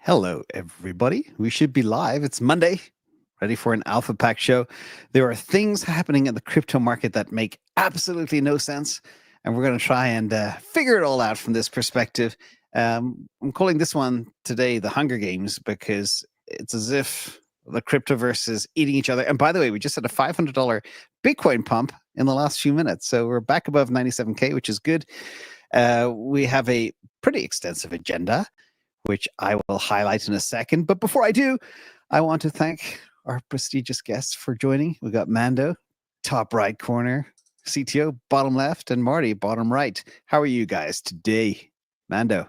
Hello, everybody. We should be live. It's Monday, ready for an Alpha Pack show. There are things happening in the crypto market that make absolutely no sense, and we're going to try and figure it all out from this perspective. I'm calling this one today the Hunger Games because it's as if the cryptoverse is eating each other. And by the way, we just had a $500 Bitcoin pump in the last few minutes, so we're back above 97K, which is good. We have a pretty extensive agenda, which I will highlight in a second. But before I do, I want to thank our prestigious guests for joining. We got Mando, top right corner, CTO, bottom left, and Marty, bottom right. How are you guys today, Mando?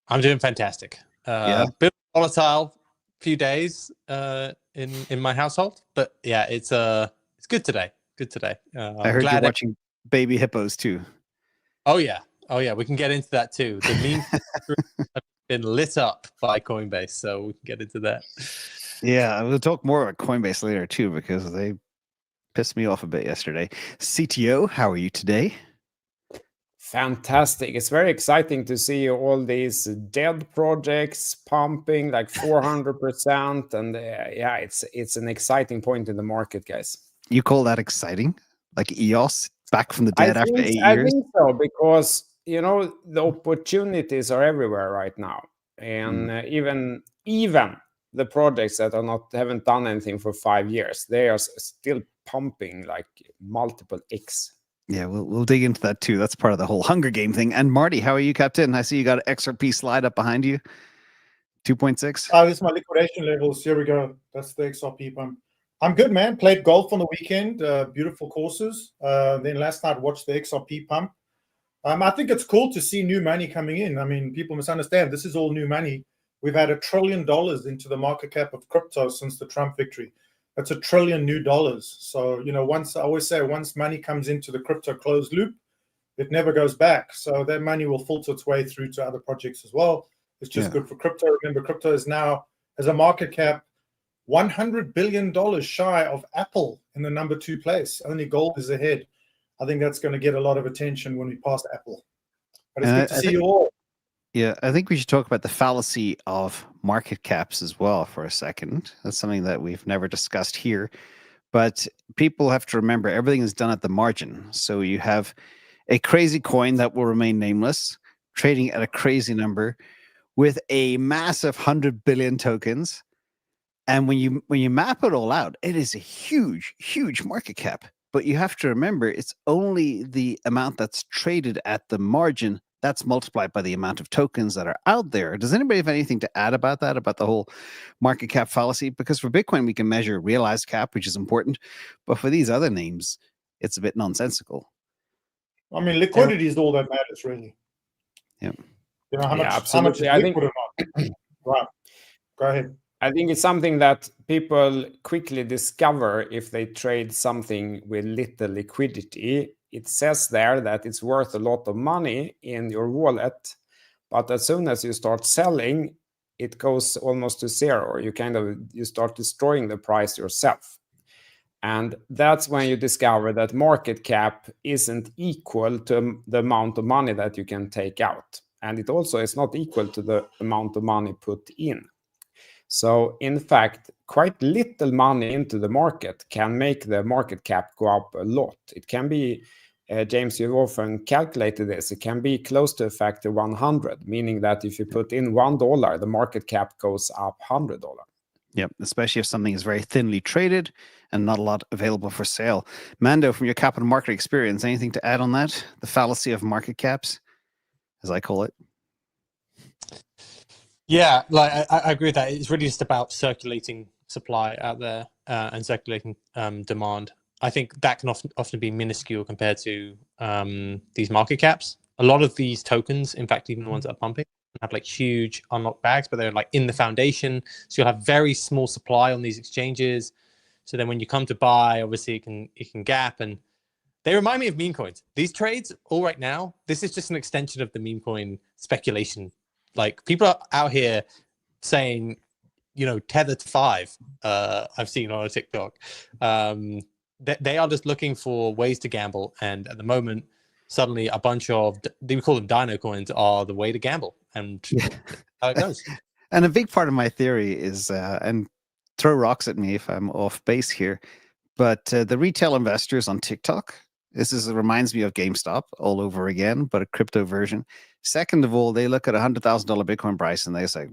I'm doing fantastic. Bit volatile few days in my household, but yeah, it's good today. Good today. I heard you're watching baby hippos too. Oh yeah, we can get into that too. The meme have been lit up by Coinbase, so we can get into that. Yeah, we'll talk more about Coinbase later too, because they pissed me off a bit yesterday. CTO, how are you today? Fantastic. It's very exciting to see all these dead projects pumping like 400%. And yeah, it's an exciting point in the market, guys. You call that exciting? Like EOS back from the dead after 8 years? I think so, because, you know, the opportunities are everywhere right now. And even the projects that haven't done anything for 5 years, they are still pumping like multiple X. Yeah, we'll dig into that too. That's part of the whole Hunger Game thing. And Marty, how are you, Captain? I see you got an XRP slide up behind you. 2.6. Oh, this is my liquidation levels. Here we go. That's the XRP pump. I'm good, man. Played golf on the weekend. Beautiful courses. Then last night watched the XRP pump. I think it's cool to see new money coming in. I mean, people must understand this is all new money. We've had $1 trillion into the market cap of crypto since the Trump victory. That's $1 trillion new dollars. So, you know, I always say once money comes into the crypto closed loop, it never goes back. So that money will filter its way through to other projects as well. It's just good for crypto. Remember, crypto is now, as a market cap, $100 billion shy of Apple in the number 2 place. Only gold is ahead. I think that's going to get a lot of attention when we pass Apple. But it's good to see you all. Yeah, I think we should talk about the fallacy of market caps as well for a second. That's something that we've never discussed here. But people have to remember everything is done at the margin. So you have a crazy coin that will remain nameless, trading at a crazy number with a massive 100 billion tokens. And when you map it all out, it is a huge, huge market cap. But you have to remember, it's only the amount that's traded at the margin that's multiplied by the amount of tokens that are out there. Does anybody have anything to add about that, about the whole market cap fallacy? Because for Bitcoin, we can measure realized cap, which is important. But for these other names, it's a bit nonsensical. I mean, liquidity is all that matters, really. Yeah. You know, how much is liquid or not? Right. Go ahead. I think it's something that people quickly discover if they trade something with little liquidity. It says there that it's worth a lot of money in your wallet, but as soon as you start selling, it goes almost to zero. You start destroying the price yourself. And that's when you discover that market cap isn't equal to the amount of money that you can take out. And it also is not equal to the amount of money put in. So in fact, quite little money into the market can make the market cap go up a lot. It can be, James, you've often calculated this, it can be close to a factor 100, meaning that if you put in $1, the market cap goes up $100. Yep, especially if something is very thinly traded and not a lot available for sale. Mando, from your capital market experience, anything to add on that? The fallacy of market caps, as I call it. Yeah, like I agree with that. It's really just about circulating supply out there and circulating demand. I think that can often be minuscule compared to these market caps. A lot of these tokens, in fact, even the ones that are pumping, have like huge unlocked bags, but they're like in the foundation. So you'll have very small supply on these exchanges. So then when you come to buy, obviously it can gap, and they remind me of meme coins. These trades all right now, this is just an extension of the meme coin speculation. Like people are out here saying, you know, tether to 5. I've seen on a TikTok. They are just looking for ways to gamble, and at the moment, suddenly a bunch of we call them dino coins are the way to gamble, and how it goes. And a big part of my theory is, and throw rocks at me if I'm off base here, but the retail investors on TikTok, reminds me of GameStop all over again, but a crypto version. Second of all, they look at $100,000 Bitcoin price and they say,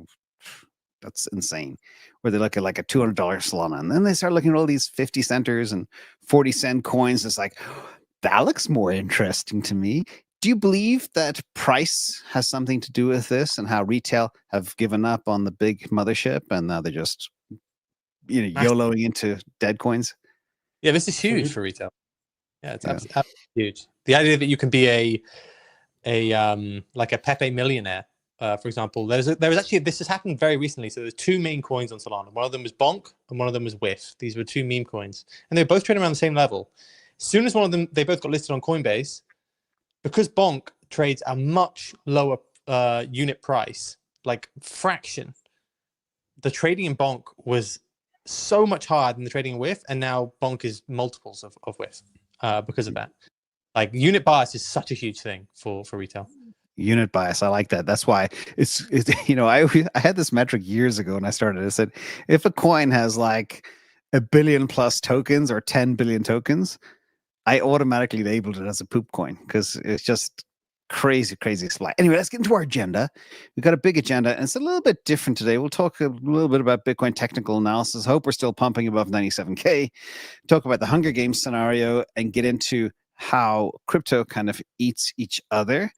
that's insane. Where they look at like a $200 Solana, and then they start looking at all these 50 centers and 40-cent coins. It's like, that looks more interesting to me. Do you believe that price has something to do with this, and how retail have given up on the big mothership and now they're just, YOLOing into dead coins? Yeah, this is huge for retail. Yeah, it's absolutely huge. The idea that you can be like a Pepe millionaire, for example. There was actually, this has happened very recently. So there's two main coins on Solana. One of them was Bonk and one of them was Whiff. These were two meme coins, and they were both trading around the same level. As soon as one of them, they both got listed on Coinbase, because Bonk trades a much lower unit price, like fraction. The trading in Bonk was so much higher than the trading in Whiff, and now Bonk is multiples of Whiff because of that. Like, unit bias is such a huge thing for retail. Unit bias, I like that. That's why it's I had this metric years ago when I started. I said, if a coin has like 1 billion plus tokens or 10 billion tokens, I automatically labeled it as a poop coin, because it's just crazy supply. Anyway, let's get into our agenda. We've got a big agenda, and it's a little bit different today. We'll talk a little bit about Bitcoin technical analysis. Hope we're still pumping above 97K. Talk about the Hunger Games scenario and get into how crypto kind of eats each other.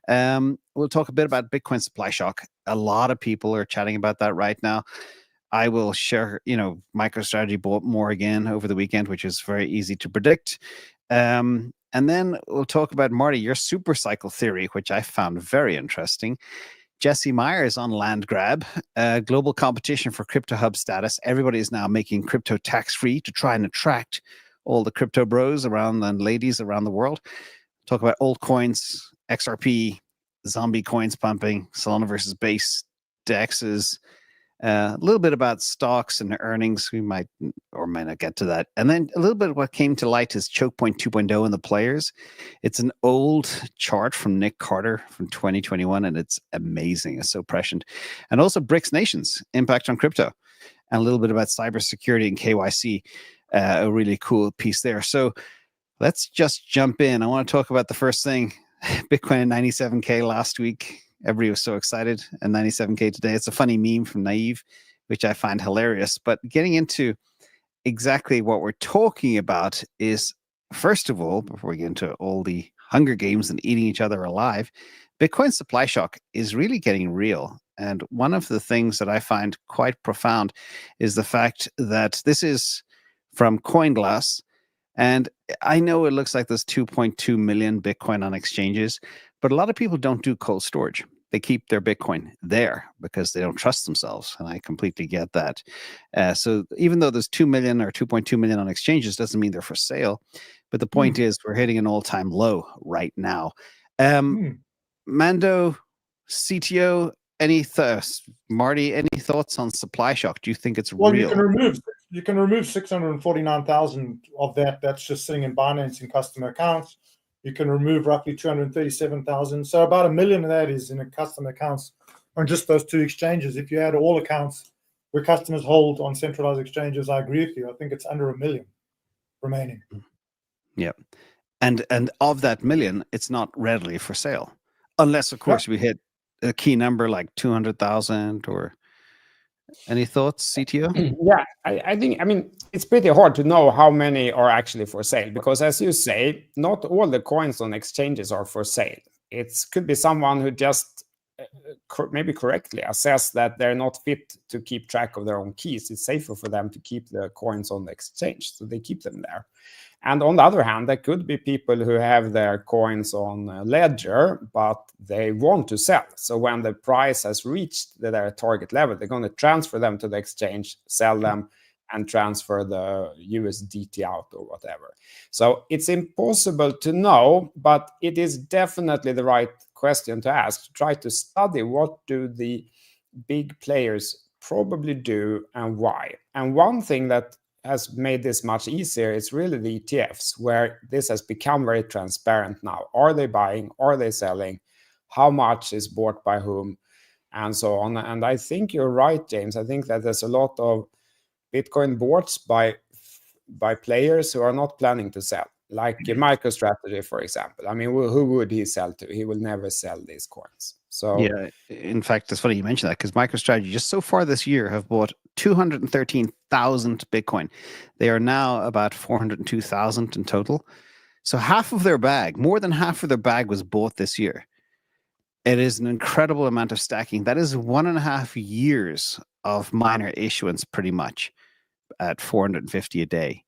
We'll talk a bit about Bitcoin supply shock. A lot of people are chatting about that right now. I will share, MicroStrategy bought more again over the weekend, which is very easy to predict. And then we'll talk about, Marty, your super cycle theory, which I found very interesting. Jesse Meyers on land grab, global competition for crypto hub status. Everybody is now making crypto tax-free to try and attract all the crypto bros around and ladies around the world. Talk about altcoins, XRP, zombie coins pumping, Solana versus base, DEXs, a little bit about stocks and earnings. We might or might not get to that. And then a little bit of what came to light is Chokepoint 2.0 and the players. It's an old chart from Nick Carter from 2021, and it's amazing. It's so prescient. And also BRICS nations, impact on crypto, and a little bit about cybersecurity and KYC. A really cool piece there. So let's just jump in. I want to talk about the first thing. Bitcoin at 97K last week. Everybody was so excited, and 97K today. It's a funny meme from Naive, which I find hilarious. But getting into exactly what we're talking about is, first of all, before we get into all the Hunger Games and eating each other alive, Bitcoin supply shock is really getting real. And one of the things that I find quite profound is the fact that this is from CoinGlass. And I know it looks like there's 2.2 million Bitcoin on exchanges, but a lot of people don't do cold storage. They keep their Bitcoin there because they don't trust themselves. And I completely get that. So even though there's 2 million or 2.2 million on exchanges, doesn't mean they're for sale. But the point is, we're hitting an all-time low right now. Mando, CTO, Marty, any thoughts on supply shock? Do you think it's real? You can remove 649,000 of that. That's just sitting in Binance in customer accounts. You can remove roughly 237,000. So about 1 million of that is in customer accounts on just those two exchanges. If you add all accounts where customers hold on centralized exchanges, I agree with you. I think it's under 1 million remaining. Yeah. And of that 1 million, it's not readily for sale. Unless, of course, we hit a key number like 200,000 or... Any thoughts, CTO? Yeah, I think, it's pretty hard to know how many are actually for sale, because as you say, not all the coins on exchanges are for sale. It could be someone who just maybe correctly assess that they're not fit to keep track of their own keys. It's safer for them to keep the coins on the exchange, so they keep them there. And on the other hand, there could be people who have their coins on Ledger, but they want to sell. So when the price has reached their target level, they're going to transfer them to the exchange, sell them, and transfer the USDT out or whatever. So it's impossible to know, but it is definitely the right question to ask, to try to study what do the big players probably do and why. And one thing that has made this much easier is really the ETFs, where this has become very transparent now. Are they buying? Are they selling? How much is bought by whom? and so on. And I think you're right, James. I think that there's a lot of Bitcoin bought by players who are not planning to sell, like MicroStrategy, for example. I mean, who would he sell to? He will never sell these coins. So yeah, in fact, it's funny you mentioned that, because MicroStrategy just so far this year have bought 213,000 Bitcoin. They are now about 402,000 in total. So half of their bag, more than half of their bag, was bought this year. It is an incredible amount of stacking. That is 1.5 years of miner issuance, pretty much, at 450 a day.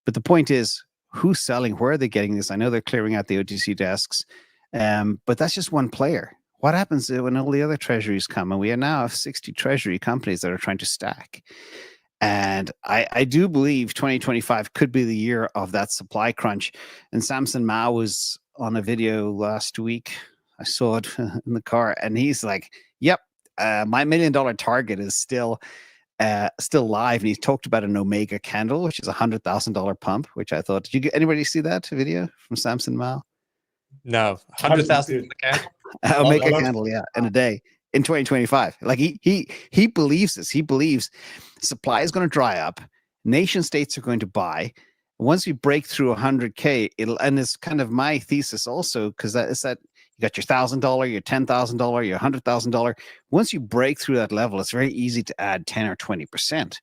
But the point is, who's selling? Where are they getting this? I know they're clearing out the OTC desks, but that's just one player. What happens when all the other treasuries come? And we now have 60 treasury companies that are trying to stack. And I do believe 2025 could be the year of that supply crunch. And Samson Mao was on a video last week. I saw it in the car, and he's like, yep, my $1 million target is still live. And he talked about an Omega candle, which is $100,000 pump, which I thought, anybody see that video from Samson Mao? No, 100,000 in the candle. Omega candle, yeah, in a day in 2025. Like he believes this. He believes supply is going to dry up. Nation states are going to buy. Once we break through 100K, and it's kind of my thesis also, because that is that you got your $1,000, your $10,000, your $100,000. Once you break through that level, it's very easy to add 10 or 20%.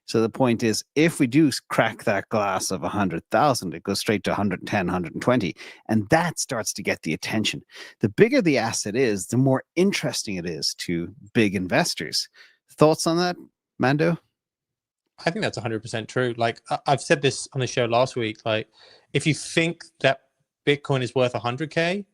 So the point is, if we do crack that glass of 100,000, it goes straight to 110, 120, and that starts to get the attention. The bigger the asset is, the more interesting it is to big investors. Thoughts on that, Mando? I think that's 100% true. Like I've said this on the show last week, like if you think that Bitcoin is worth 100K,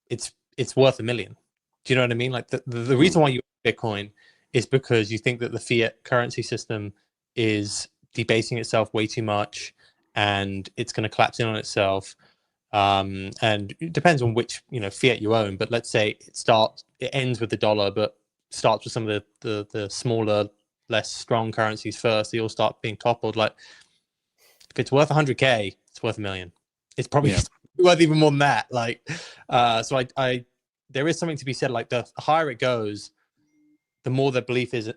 it's worth $1 million. Do you know what I mean? Like the reason why you own Bitcoin is because you think that the fiat currency system is debasing itself way too much and it's going to collapse in on itself. And it depends on which fiat you own. But let's say it ends with the dollar, but starts with some of the smaller, less strong currencies first. They all start being toppled. Like if it's worth 100K, it's worth $1 million. It's probably worth even more than that. Like, so I there is something to be said. Like the higher it goes, the more the belief is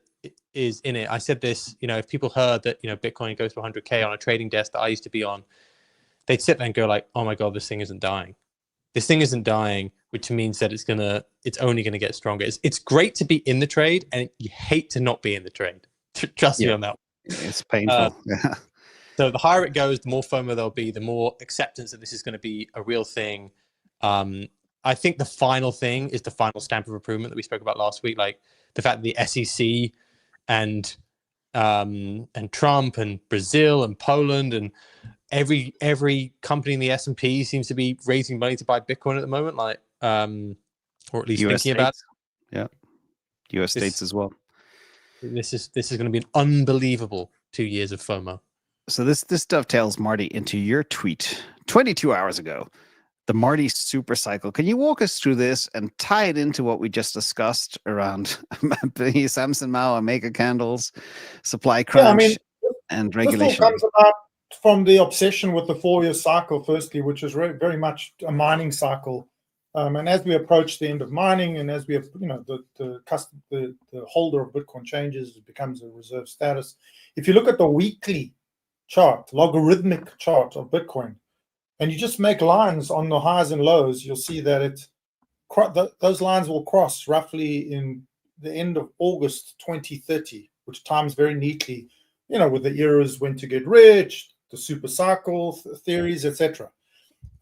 in it. I said this, if people heard that, Bitcoin goes to 100K on a trading desk that I used to be on, they'd sit there and go like, oh my God, this thing isn't dying. This thing isn't dying, which means that it's only going to get stronger. It's great to be in the trade, and you hate to not be in the trade. Trust me on that one. It's painful. So the higher it goes, the more FOMO there'll be, the more acceptance that this is going to be a real thing. I think the final thing is the final stamp of approval that we spoke about last week, like the fact that the SEC and Trump and Brazil and Poland and every company in the S&P seems to be raising money to buy Bitcoin at the moment, like or at least US thinking about it. Yeah, US states as well. This is going to be an unbelievable 2 years of FOMO. So this dovetails, Marty, into your tweet 22 hours ago, the Marty super cycle. Can you walk us through this and tie it into what we just discussed around Samson Mao, Omega candles, supply crunch, and regulation? This all comes about from the obsession with the 4-year cycle, firstly, which is very much a mining cycle. And as we approach the end of mining, and as we have, the holder of Bitcoin changes, it becomes a reserve status. If you look at the weekly chart, logarithmic chart of Bitcoin, and you just make lines on the highs and lows, you'll see that those lines will cross roughly in the end of August 2030, which times very neatly, with the eras when to get rich, the super cycle theories, etc.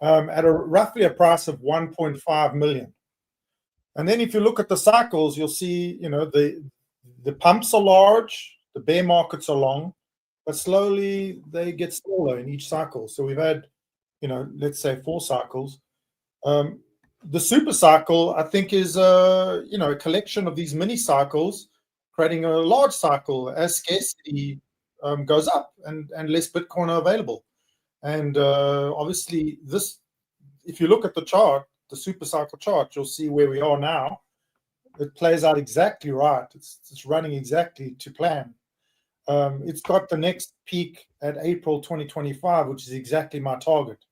At roughly a price of 1.5 million. And then if you look at the cycles, you'll see, the pumps are large, the bear markets are long, but slowly they get smaller in each cycle. So we've had, let's say 4 cycles. The super cycle, I think, is a collection of these mini cycles, creating a large cycle as scarcity goes up and less Bitcoin are available. And obviously, if you look at the chart, the super cycle chart, you'll see where we are now. It plays out exactly right. It's running exactly to plan. It's got the next peak at April 2025, which is exactly my target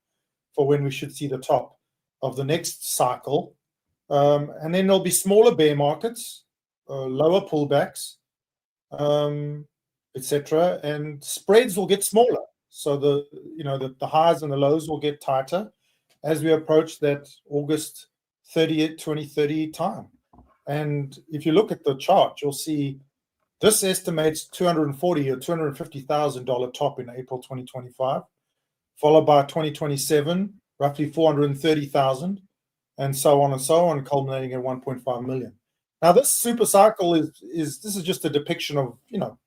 for when we should see the top of the next cycle. and then there'll be smaller bear markets, lower pullbacks, etc., and spreads will get smaller. So the highs and the lows will get tighter as we approach that August 30th, 2030 time. And if you look at the chart, you'll see this estimates $240,000 or $250,000 top in April 2025, followed by 2027, roughly 430,000, and so on, culminating at 1.5 million. Now, this super cycle is just a depiction of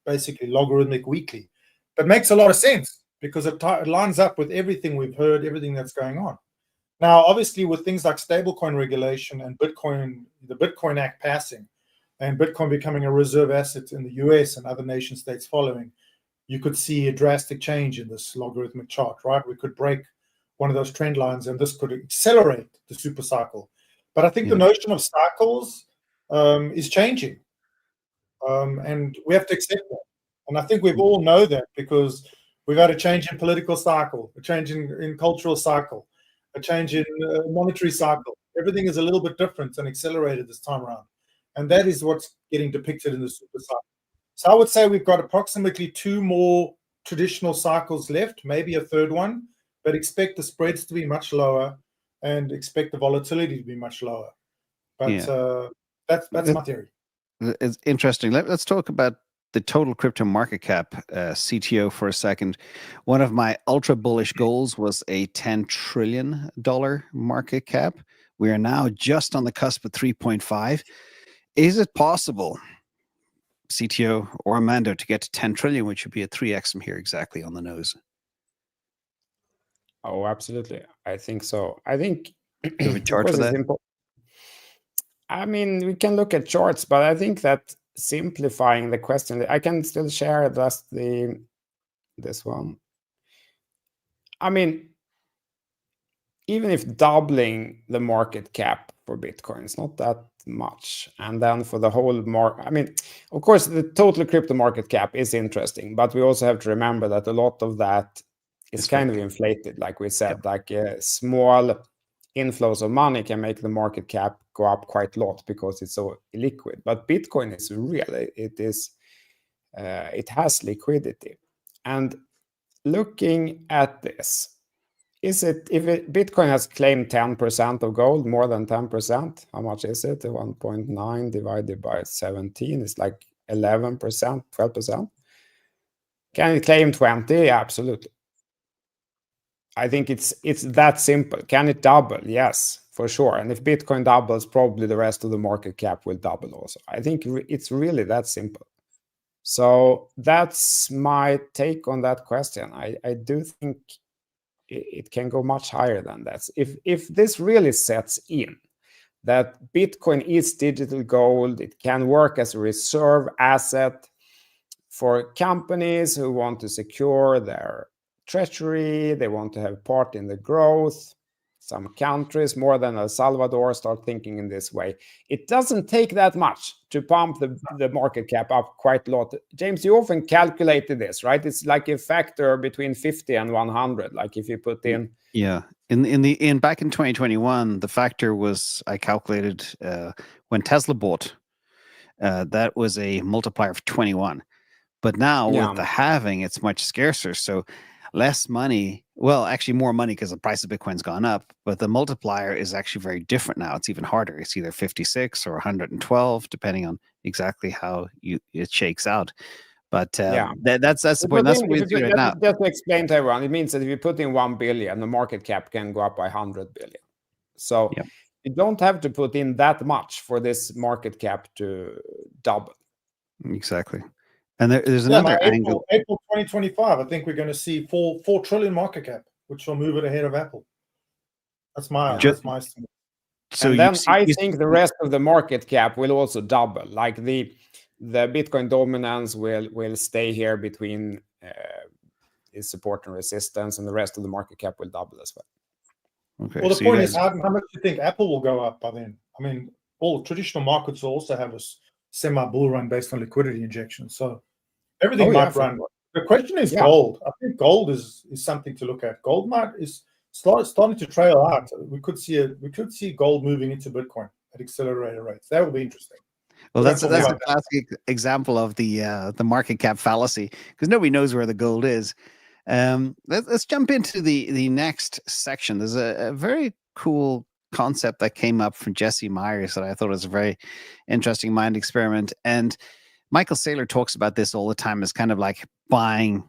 basically logarithmic weekly, but makes a lot of sense because it lines up with everything we've heard, everything that's going on. Now, obviously, with things like stablecoin regulation and Bitcoin, the Bitcoin Act passing, and Bitcoin becoming a reserve asset in the US and other nation states following, you could see a drastic change in this logarithmic chart, right? We could break one of those trend lines, and this could accelerate the super cycle. But I think the notion of cycles is changing, and we have to accept that. And I think we've all know that because we've had a change in political cycle, a change in cultural cycle, a change in monetary cycle. Everything is a little bit different and accelerated this time around. And that is what's getting depicted in the super cycle. So I would say we've got approximately 2 more traditional cycles left, maybe a third one, but expect the spreads to be much lower and expect the volatility to be much lower. But that's my theory. It's interesting. Let's talk about the total crypto market cap, CTO, for a second. One of my ultra bullish goals was a $10 trillion market cap. We are now just on the cusp of 3.5. Is it possible, CTO or Armando, to get to 10 trillion, which would be a 3x from here, exactly on the nose? Oh, absolutely. I think so. I think Do you have a chart for that? I mean, we can look at charts, but I think that simplifying the question, I can still share just this one. I mean, even if doubling the market cap for Bitcoin is not that much, and then for the whole market, I mean, of course, the total crypto market cap is interesting, but we also have to remember that a lot of that is kind of inflated, like we said, like small inflows of money can make the market cap go up quite a lot because it's so illiquid. But Bitcoin is real. It has liquidity. And looking at this, Bitcoin has claimed 10% of gold, more than 10%. How much is it? 1.9 divided by 17 is like 11%, 12%. Can it claim 20? Yeah, absolutely. I think it's that simple. Can it double? Yes, for sure. And if Bitcoin doubles, probably the rest of the market cap will double also. I think it's really that simple. So that's my take on that question. I do think it can go much higher than that. If this really sets in, that Bitcoin is digital gold, it can work as a reserve asset for companies who want to secure their treasury, they want to have part in the growth. Some countries, more than El Salvador, start thinking in this way. It doesn't take that much to pump the market cap up quite a lot. James, you often calculated this, right? It's like a factor between 50 and 100. Like if you put in, in back in 2021, the factor was, I calculated when Tesla bought, that was a multiplier of 21. But now with the halving, it's much scarcer. So less money, well, actually more money because the price of Bitcoin's gone up, but the multiplier is actually very different now. It's even harder. It's either 56 or 112, depending on exactly how it shakes out. But that's the point. That's what we do right now. Just to explain to everyone, it means that if you put in 1 billion, the market cap can go up by 100 billion. So you don't have to put in that much for this market cap to double. Exactly. And there's another angle. April 2025, I think we're going to see 4 trillion market cap, which will move it ahead of Apple. That's my estimate. So and then I think the rest of the market cap will also double. Like the Bitcoin dominance will stay here between its support and resistance, and the rest of the market cap will double as well. Okay. Well, the point is, how much do you think Apple will go up by then? I mean, all traditional markets will also have a semi-bull run based on liquidity injection. So everything might run. The question is gold. I think gold is something to look at. Gold is starting to trail out. We could see gold moving into Bitcoin at accelerated rates. That will be interesting. Well, We're that's gonna a talk about that. classic example of the market cap fallacy, because nobody knows where the gold is. Let's jump into the next section. There's a very cool concept that came up from Jesse Meyers that I thought was a very interesting mind experiment. And Michael Saylor talks about this all the time as kind of like buying,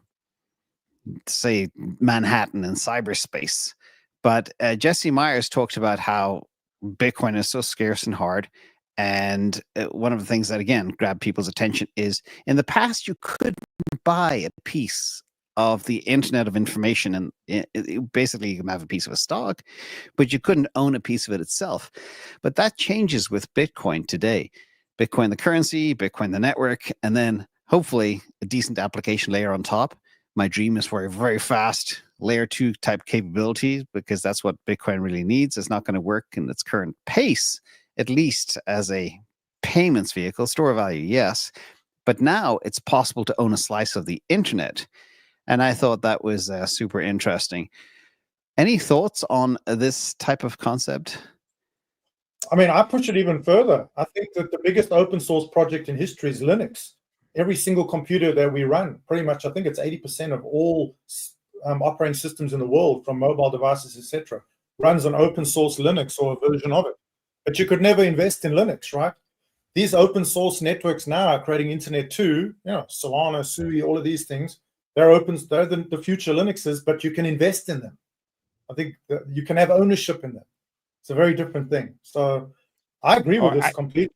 say, Manhattan in cyberspace. But Jesse Meyers talked about how Bitcoin is so scarce and hard. And one of the things that, again, grabbed people's attention is in the past, you could buy a piece of the Internet of Information. And basically, you can have a piece of a stock, but you couldn't own a piece of it itself. But that changes with Bitcoin today. Bitcoin, the currency, Bitcoin, the network, and then hopefully a decent application layer on top. My dream is for a very fast layer 2 type capabilities, because that's what Bitcoin really needs. It's not going to work in its current pace, at least as a payments vehicle. Store of value, yes. But now it's possible to own a slice of the internet. And I thought that was super interesting. Any thoughts on this type of concept? I mean, I push it even further. I think that the biggest open source project in history is Linux. Every single computer that we run, pretty much, I think it's 80% of all operating systems in the world, from mobile devices, etc., runs on open source Linux or a version of it. But you could never invest in Linux, right? These open source networks now are creating internet too. You know, Solana, Sui, all of these things. They're open. They're the future Linuxes, but you can invest in them. I think that you can have ownership in them. It's a very different thing. So I agree with this completely.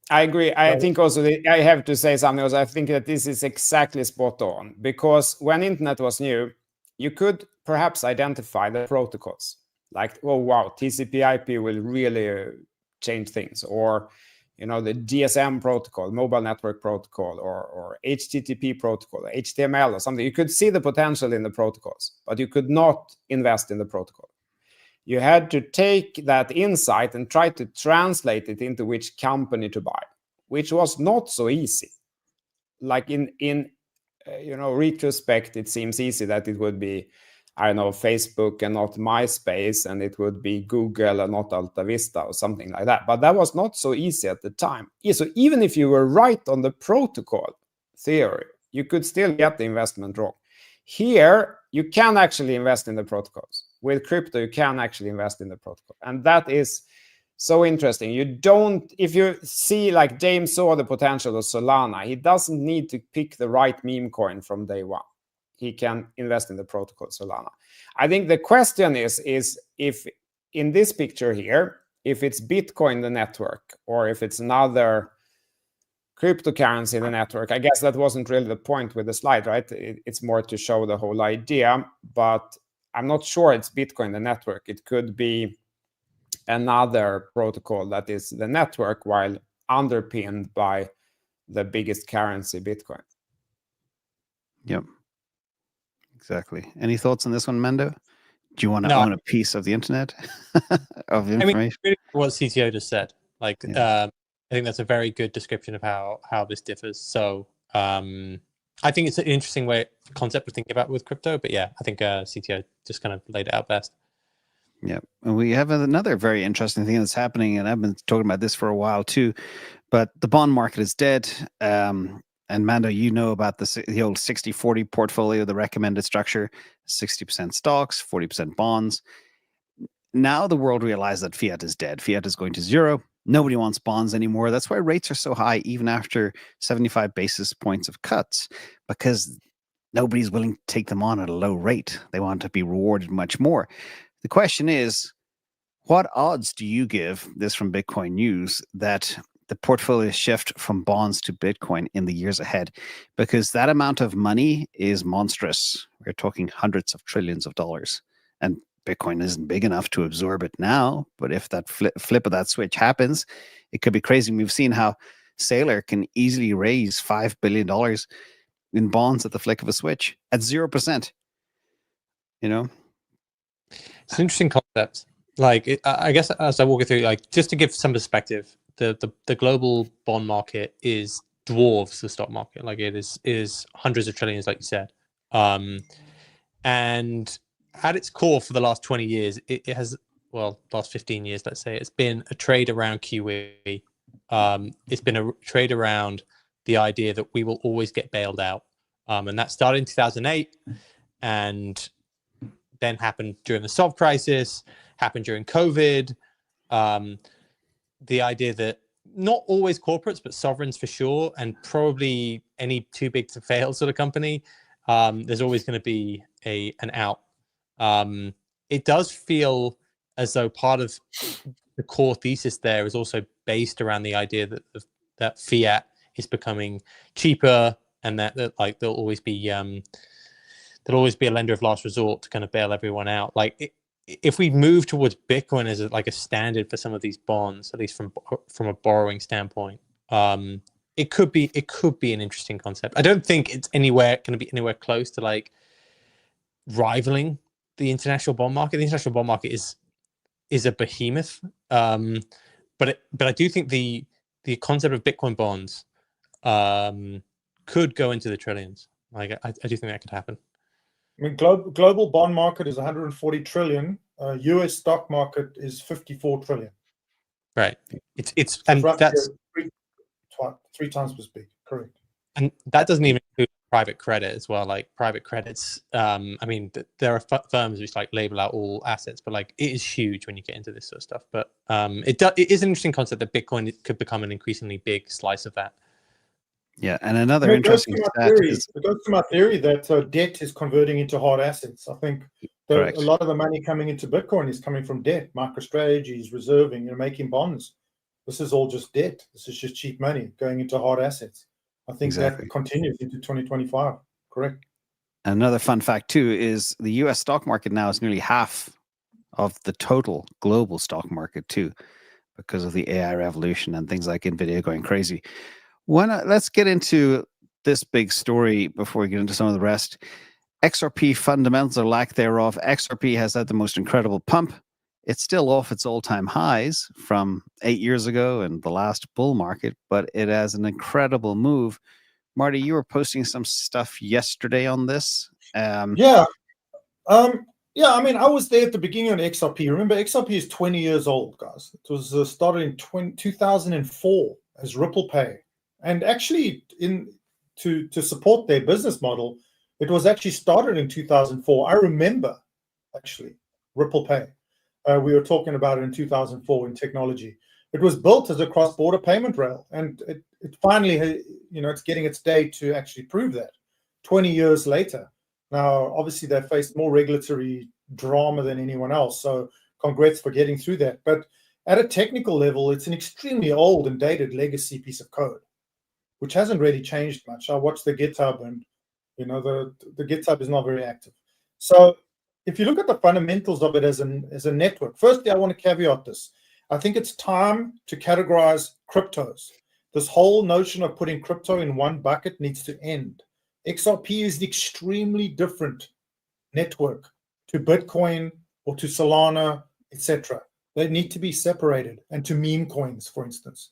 I agree. I think also I have to say something else. I think that this is exactly spot on, because when internet was new, you could perhaps identify the protocols like, oh, wow, TCP/IP will really change things, or the DSM protocol, mobile network protocol, or HTTP protocol, HTML or something. You could see the potential in the protocols, but you could not invest in the protocol. You had to take that insight and try to translate it into which company to buy, which was not so easy. Like in retrospect, it seems easy that it would be, I don't know, Facebook and not MySpace, and it would be Google and not Alta Vista or something like that. But that was not so easy at the time. So even if you were right on the protocol theory, you could still get the investment wrong. Here, you can actually invest in the protocols. With crypto, you can actually invest in the protocol. And that is so interesting. If you see, like James saw the potential of Solana, he doesn't need to pick the right meme coin from day one. He can invest in the protocol Solana. I think the question is if in this picture here, if it's Bitcoin, the network, or if it's another cryptocurrency in the network. I guess that wasn't really the point with the slide, right? It's more to show the whole idea, but I'm not sure it's Bitcoin, the network. It could be another protocol that is the network while underpinned by the biggest currency, Bitcoin. Yep. Exactly. Any thoughts on this one, Mando? Do you want to own a piece of the internet of information? I mean, really what CTO just said. Like, I think that's a very good description of how this differs. So I think it's an interesting concept to think about with crypto. But yeah, I think CTO just kind of laid it out best. Yeah. And we have another very interesting thing that's happening, and I've been talking about this for a while too, but the bond market is dead. And Mando, you know about the old 60-40 portfolio, the recommended structure, 60% stocks, 40% bonds. Now the world realized that fiat is dead. Fiat is going to zero. Nobody wants bonds anymore. That's why rates are so high, even after 75 basis points of cuts, because nobody's willing to take them on at a low rate. They want to be rewarded much more. The question is, what odds do you give, this from Bitcoin News, that the portfolio shift from bonds to Bitcoin in the years ahead? Because that amount of money is monstrous. We're talking hundreds of trillions of dollars. And Bitcoin isn't big enough to absorb it now. But if that flip of that switch happens, it could be crazy. We've seen how Saylor can easily raise $5 billion in bonds at the flick of a switch at 0%. You know? It's an interesting concept. Like, I guess as I walk you through, like, just to give some perspective, the global bond market dwarfs the stock market. Like, it is hundreds of trillions, like you said. And at its core, for the last 20 years, it has last 15 years, let's say, it's been a trade around QE. It's been a trade around the idea that we will always get bailed out. And that started in 2008 and then happened during the soft crisis, happened during COVID. The idea that not always corporates, but sovereigns for sure, and probably any too big to fail sort of company, there's always going to be an out. It does feel as though part of the core thesis there is also based around the idea that fiat is becoming cheaper, and that like there'll always be a lender of last resort to kind of bail everyone out. Like if we move towards Bitcoin as like a standard for some of these bonds, at least from a borrowing standpoint, it could be an interesting concept. I don't think it's going to be anywhere close to like rivaling the international bond market. The international bond market is a behemoth, but I do think the concept of Bitcoin bonds could go into the trillions. Like I do think that could happen. I mean, global bond market is 140 trillion. US stock market is 54 trillion. Right. It's So and that's three times as big. Correct. And that doesn't even include private credit as well. Like private credits, I mean, there are firms which like label out all assets, but like it is huge when you get into this sort of stuff. But it is an interesting concept that Bitcoin could become an increasingly big slice of that. Yeah, and another interesting stat is it goes to my theory that debt is converting into hard assets. I think a lot of the money coming into Bitcoin is coming from debt, MicroStrategy's reserving, making bonds. This is all just debt. This is just cheap money going into hard assets. I think that continues into 2025. Correct. Another fun fact too is the U.S. stock market now is nearly half of the total global stock market too, because of the AI revolution and things like NVIDIA going crazy. Let's get into this big story before we get into some of the rest. XRP fundamentals or lack thereof. XRP has had the most incredible pump. It's still off its all-time highs from 8 years ago and the last bull market, but it has an incredible move. Marty, you were posting some stuff yesterday on this. Yeah. I mean, I was there at the beginning of XRP. Remember, XRP is 20 years old, guys. It was started in 2004 as Ripple Pay. And actually, to support their business model, it was actually started in 2004. I remember, actually, Ripple Pay. We were talking about it in 2004 in technology. It was built as a cross-border payment rail, and it finally, it's getting its day to actually prove that 20 years later. Now, obviously, they faced more regulatory drama than anyone else, so congrats for getting through that. But at a technical level, it's an extremely old and dated legacy piece of code, which hasn't really changed much. I watched the GitHub, and the GitHub is not very active. So if you look at the fundamentals of it as a network, firstly, I want to caveat this. I think it's time to categorize cryptos. This whole notion of putting crypto in one bucket needs to end. XRP is an extremely different network to Bitcoin or to Solana, etc. They need to be separated, and to meme coins, for instance.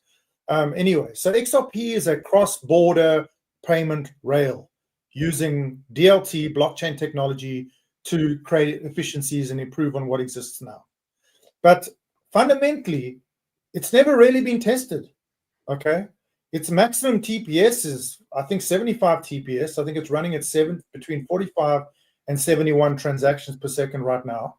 Anyway, so XRP is a cross-border payment rail using DLT, blockchain technology, to create efficiencies and improve on what exists now. But fundamentally, it's never really been tested, okay? Its maximum TPS is, I think, 75 TPS. I think it's running at between 45 and 71 transactions per second right now.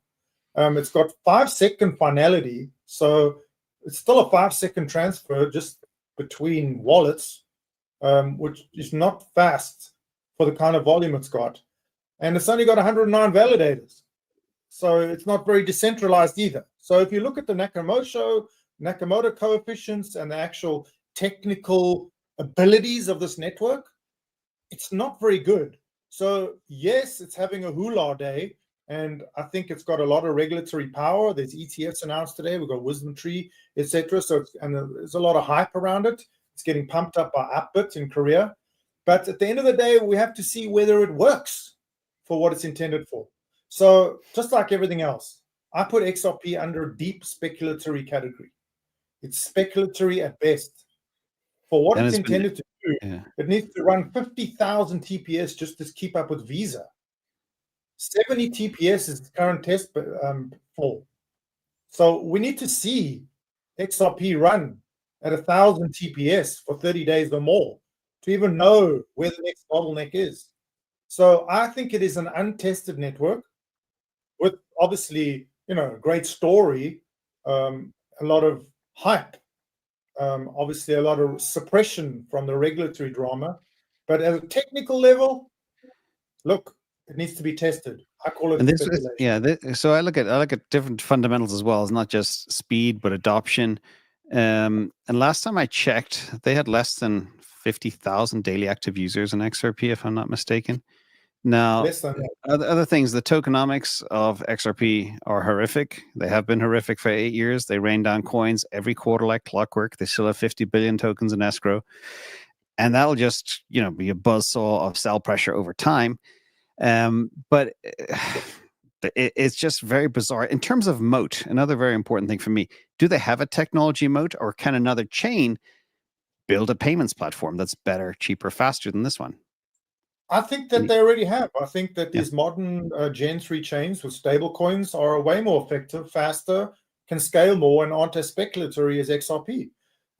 It's got 5-second finality, so it's still a 5-second transfer just between wallets, which is not fast for the kind of volume it's got. And it's only got 109 validators. So it's not very decentralized either. So if you look at the Nakamoto coefficients and the actual technical abilities of this network, it's not very good. So yes, it's having a hula day, and I think it's got a lot of regulatory power. There's ETFs announced today. We've got Wisdom Tree, etc. So there's a lot of hype around it. It's getting pumped up by Upbit in Korea. But at the end of the day, we have to see whether it works for what it's intended for. So just like everything else, I put XRP under a deep speculatory category. It's speculatory at best. For what it's intended to do, it needs to run 50,000 TPS just to keep up with Visa. 70 TPS is its current test for. So we need to see XRP run at 1,000 TPS for 30 days or more to even know where the next bottleneck is. So I think it is an untested network with obviously, a great story, a lot of hype, obviously a lot of suppression from the regulatory drama. But at a technical level, look, it needs to be tested. I call it And this is, speculation. yeah. So I look at different fundamentals as well. It's not just speed, but adoption. And last time I checked, they had less than 50,000 daily active users in XRP, if I'm not mistaken. Now, Less than that. other things, the tokenomics of XRP are horrific. They have been horrific for 8 years. They rain down coins every quarter like clockwork. They still have 50 billion tokens in escrow. And that'll just, be a buzzsaw of sell pressure over time. But it's just very bizarre. In terms of moat, another very important thing for me, do they have a technology moat, or can another chain build a payments platform that's better, cheaper, faster than this one? I think that they already have. I think that these modern Gen 3 chains with stable coins are way more effective, faster, can scale more, and aren't as speculatory as XRP.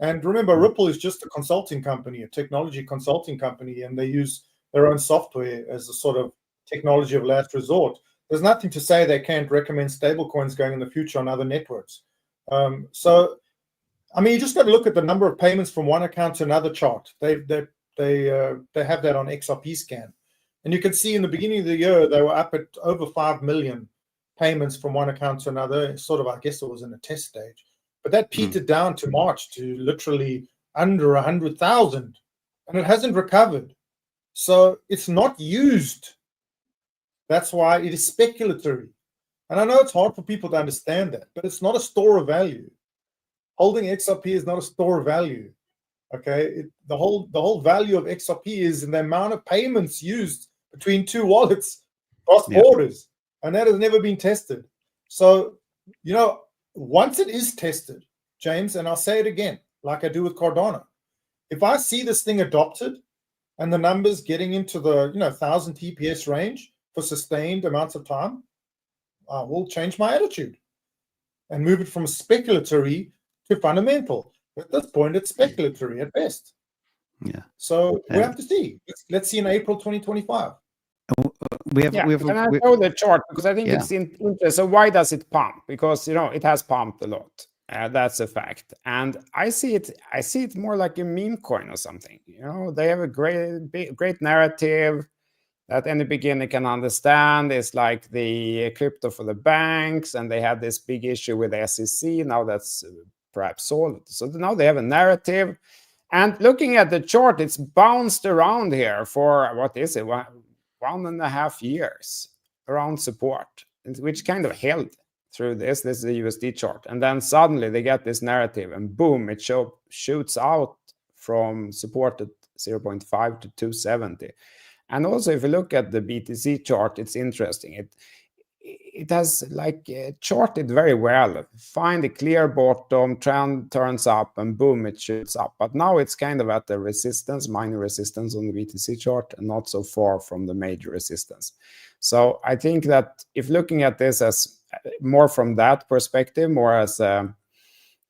And remember, Ripple is just a consulting company, a technology consulting company, and they use their own software as a sort of technology of last resort. There's nothing to say they can't recommend stable coins going in the future on other networks. So, I mean, you just got to look at the number of payments from one account to another chart. They have that on XRP scan, and you can see in the beginning of the year they were up at over 5 million payments from one account to another. Sort of, I guess it was in a test stage, but that petered down to March to literally under 100,000, and it hasn't recovered. So it's not used. That's why it is speculatory, and I know it's hard for people to understand that, but it's not a store of value. Holding XRP is not a store of value. Okay, the whole value of XRP is in the amount of payments used between two wallets across borders, and that has never been tested. So, once it is tested, James, and I'll say it again, like I do with Cardano, if I see this thing adopted and the numbers getting into the 1,000 TPS range for sustained amounts of time, I will change my attitude and move it from speculatory to fundamental. At this point, it's speculatory at best. Yeah. So we have to see. Let's see in April 2025. And I show the chart because I think it's interesting. So why does it pump? Because it has pumped a lot. That's a fact. And I see it more like a meme coin or something. They have a great narrative that any beginner can understand. It's like the crypto for the banks, and they had this big issue with the SEC. Now that's perhaps solved. So now they have a narrative. And looking at the chart, it's bounced around here for, what is it, 1.5 years around support, which kind of held through this. This is a USD chart. And then suddenly they get this narrative and boom, it shoots out from support at 0.5 to 270. And also, if you look at the BTC chart, it's interesting. It has charted very well. Find a clear bottom, trend turns up, and boom, it shoots up. But now it's kind of at the resistance, minor resistance on the BTC chart, and not so far from the major resistance. So I think that if looking at this as more from that perspective, more as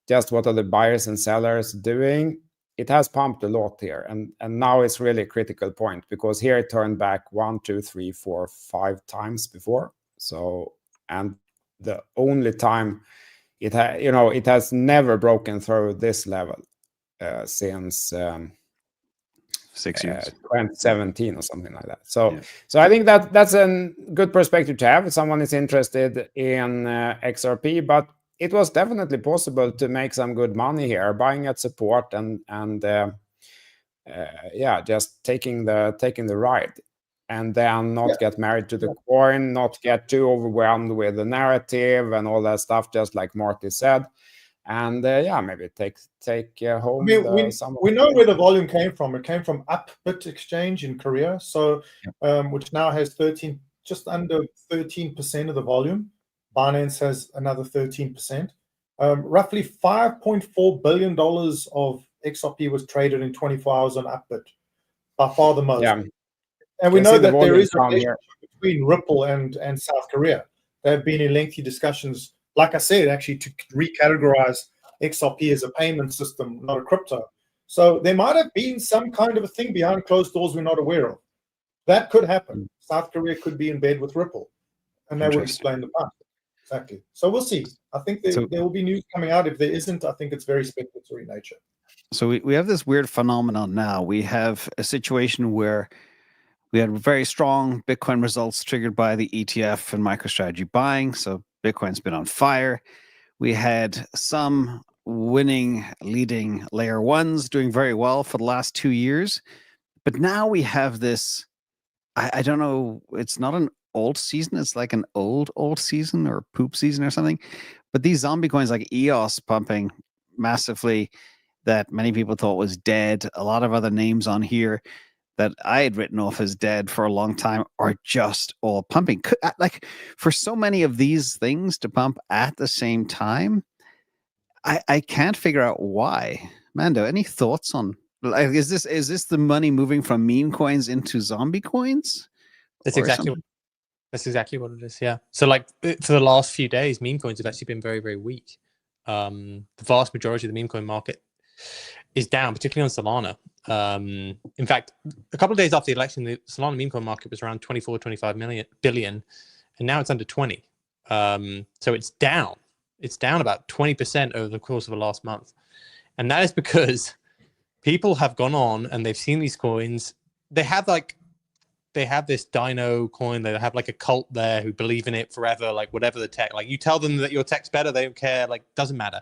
just what are the buyers and sellers doing, it has pumped a lot here. And now it's really a critical point, because here it turned back 1, 2, 3, 4, 5 times before. So, and the only time it has never broken through this level since 6 years, 2017 or something like that. So I think that's a good perspective to have if someone is interested in XRP. But it was definitely possible to make some good money here, buying at support and just taking the ride. And then not get married to the coin, not get too overwhelmed with the narrative and all that stuff, just like Marty said. And maybe take home. We know where the volume came from. It came from Upbit Exchange in Korea, which now has just under 13% of the volume. Binance has another 13%. Roughly $5.4 billion of XRP was traded in 24 hours on Upbit, by far the most. Yeah. And we know that there is a relationship between Ripple and South Korea. They have been in lengthy discussions like I said, actually to recategorize XRP as a payment system, not a crypto. So there might have been some kind of a thing behind closed doors we're not aware of. That could happen. South Korea could be in bed with Ripple, and that would explain the pump. Exactly. So we'll see. I think there will be news coming out. If there isn't, I think it's very speculatory nature. So we have this weird phenomenon now. We have a situation where we had very strong Bitcoin results triggered by the ETF and MicroStrategy buying. So Bitcoin's been on fire. We had some winning leading layer ones doing very well for the last 2 years. But now we have this, I don't know, it's not an old season. It's like an old season or poop season or something. But these zombie coins like EOS pumping massively that many people thought was dead. A lot of other names on here that I had written off as dead for a long time are just all pumping. Like for so many of these things to pump at the same time, I can't figure out why. Mando, any thoughts on, like, is this the money moving from meme coins into zombie coins? That's exactly what it is. Yeah. So like for the last few days, meme coins have actually been very, very weak. The vast majority of the meme coin market is down, particularly on Solana. In fact, a couple of days after the election, the Solana meme coin market was around 25 billion, and now it's under 20. So it's down. It's down about 20% over the course of the last month. And that is because people have gone on and they've seen these coins. They have this Dino coin. They have like a cult there who believe in it forever, like whatever the tech. Like you tell them that your tech's better, they don't care. Like doesn't matter.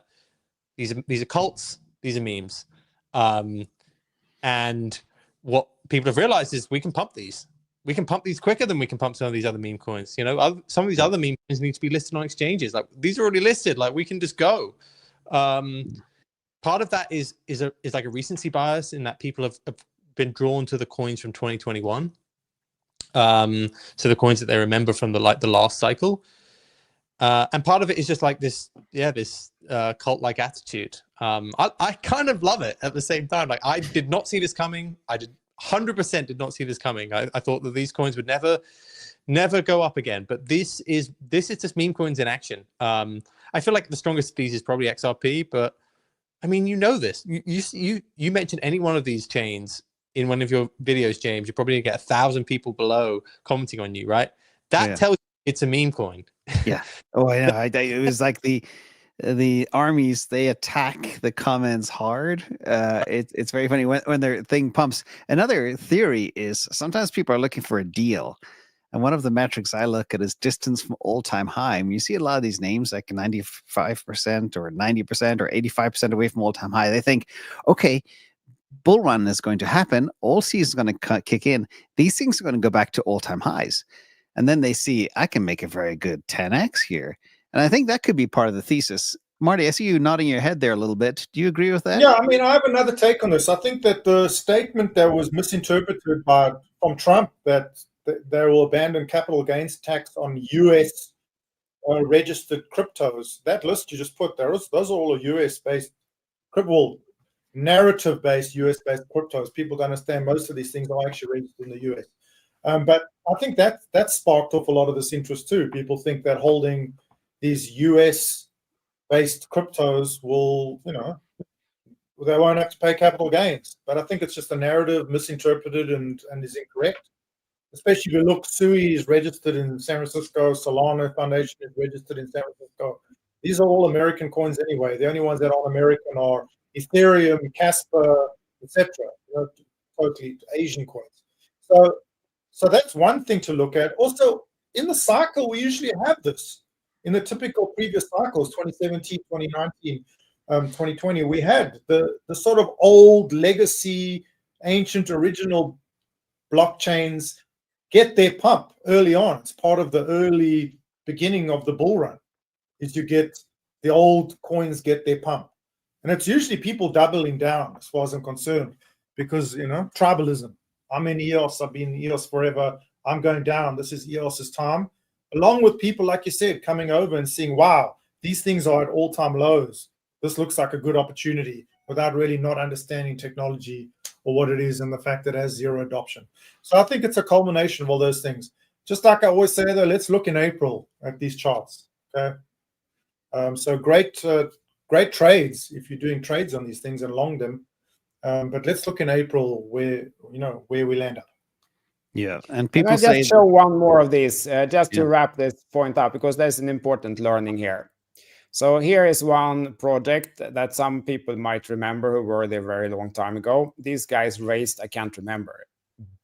These are cults. These are memes. And what people have realized is we can pump these. We can pump these quicker than we can pump some of these other meme coins. You know, some of these other meme coins need to be listed on exchanges. Like these are already listed. Like we can just go. Part of that is like a recency bias in that people have been drawn to the coins from 2021. So the coins that they remember from the last cycle. And part of it is just like this cult-like attitude. I kind of love it at the same time. Like I did not see this coming. I 100% did not see this coming. I thought that these coins would never go up again. But this is just meme coins in action. I feel like the strongest of these is probably XRP, but I mean, you know this. You mentioned any one of these chains in one of your videos, James, you're probably gonna get 1,000 people below commenting on you, right? That tells you it's a meme coin. Yeah. Oh, I know. It was like the armies, they attack the comments hard. It's very funny when their thing pumps. Another theory is sometimes people are looking for a deal. And one of the metrics I look at is distance from all-time high. I mean, you see a lot of these names like 95% or 90% or 85% away from all-time high. They think, okay, bull run is going to happen. All season is going to kick in. These things are going to go back to all-time highs. And then they see, I can make a very good 10x here. And I think that could be part of the thesis. Marty, I see you nodding your head there a little bit. Do you agree with that? Yeah, I mean, I have another take on this. I think that the statement that was misinterpreted from Trump that they will abandon capital gains tax on U.S. Registered cryptos, that list you just put there, those are all U.S.-based, narrative-based U.S.-based cryptos. People don't understand most of these things are actually registered in the U.S. But I think that sparked off a lot of this interest too. People think that holding these US-based cryptos will, they won't have to pay capital gains. But I think it's just a narrative, misinterpreted and is incorrect. Especially if you look, SUI is registered in San Francisco, Solana Foundation is registered in San Francisco. These are all American coins anyway. The only ones that aren't American are Ethereum, Casper, etc. Totally Asian coins. So that's one thing to look at. Also, in the cycle, we usually have this. In the typical previous cycles, 2017, 2019, 2020, we had the sort of old legacy, ancient, original blockchains get their pump early on. It's part of the early beginning of the bull run, is you get the old coins get their pump. And it's usually people doubling down, as far as I'm concerned, because, tribalism. I'm in EOS. I've been in EOS forever. I'm going down. This is EOS's time. Along with people, like you said, coming over and seeing, wow, these things are at all-time lows. This looks like a good opportunity without really not understanding technology or what it is and the fact that it has zero adoption. So I think it's a culmination of all those things. Just like I always say, though, let's look in April at these charts. Okay. So great trades if you're doing trades on these things and long them. But let's look in April where we land up. Yeah, and Can people I say just show one more of these just to Yeah. wrap this point up, because there's an important learning here. So here is one project that some people might remember who were there a very long time ago. These guys raised, I can't remember,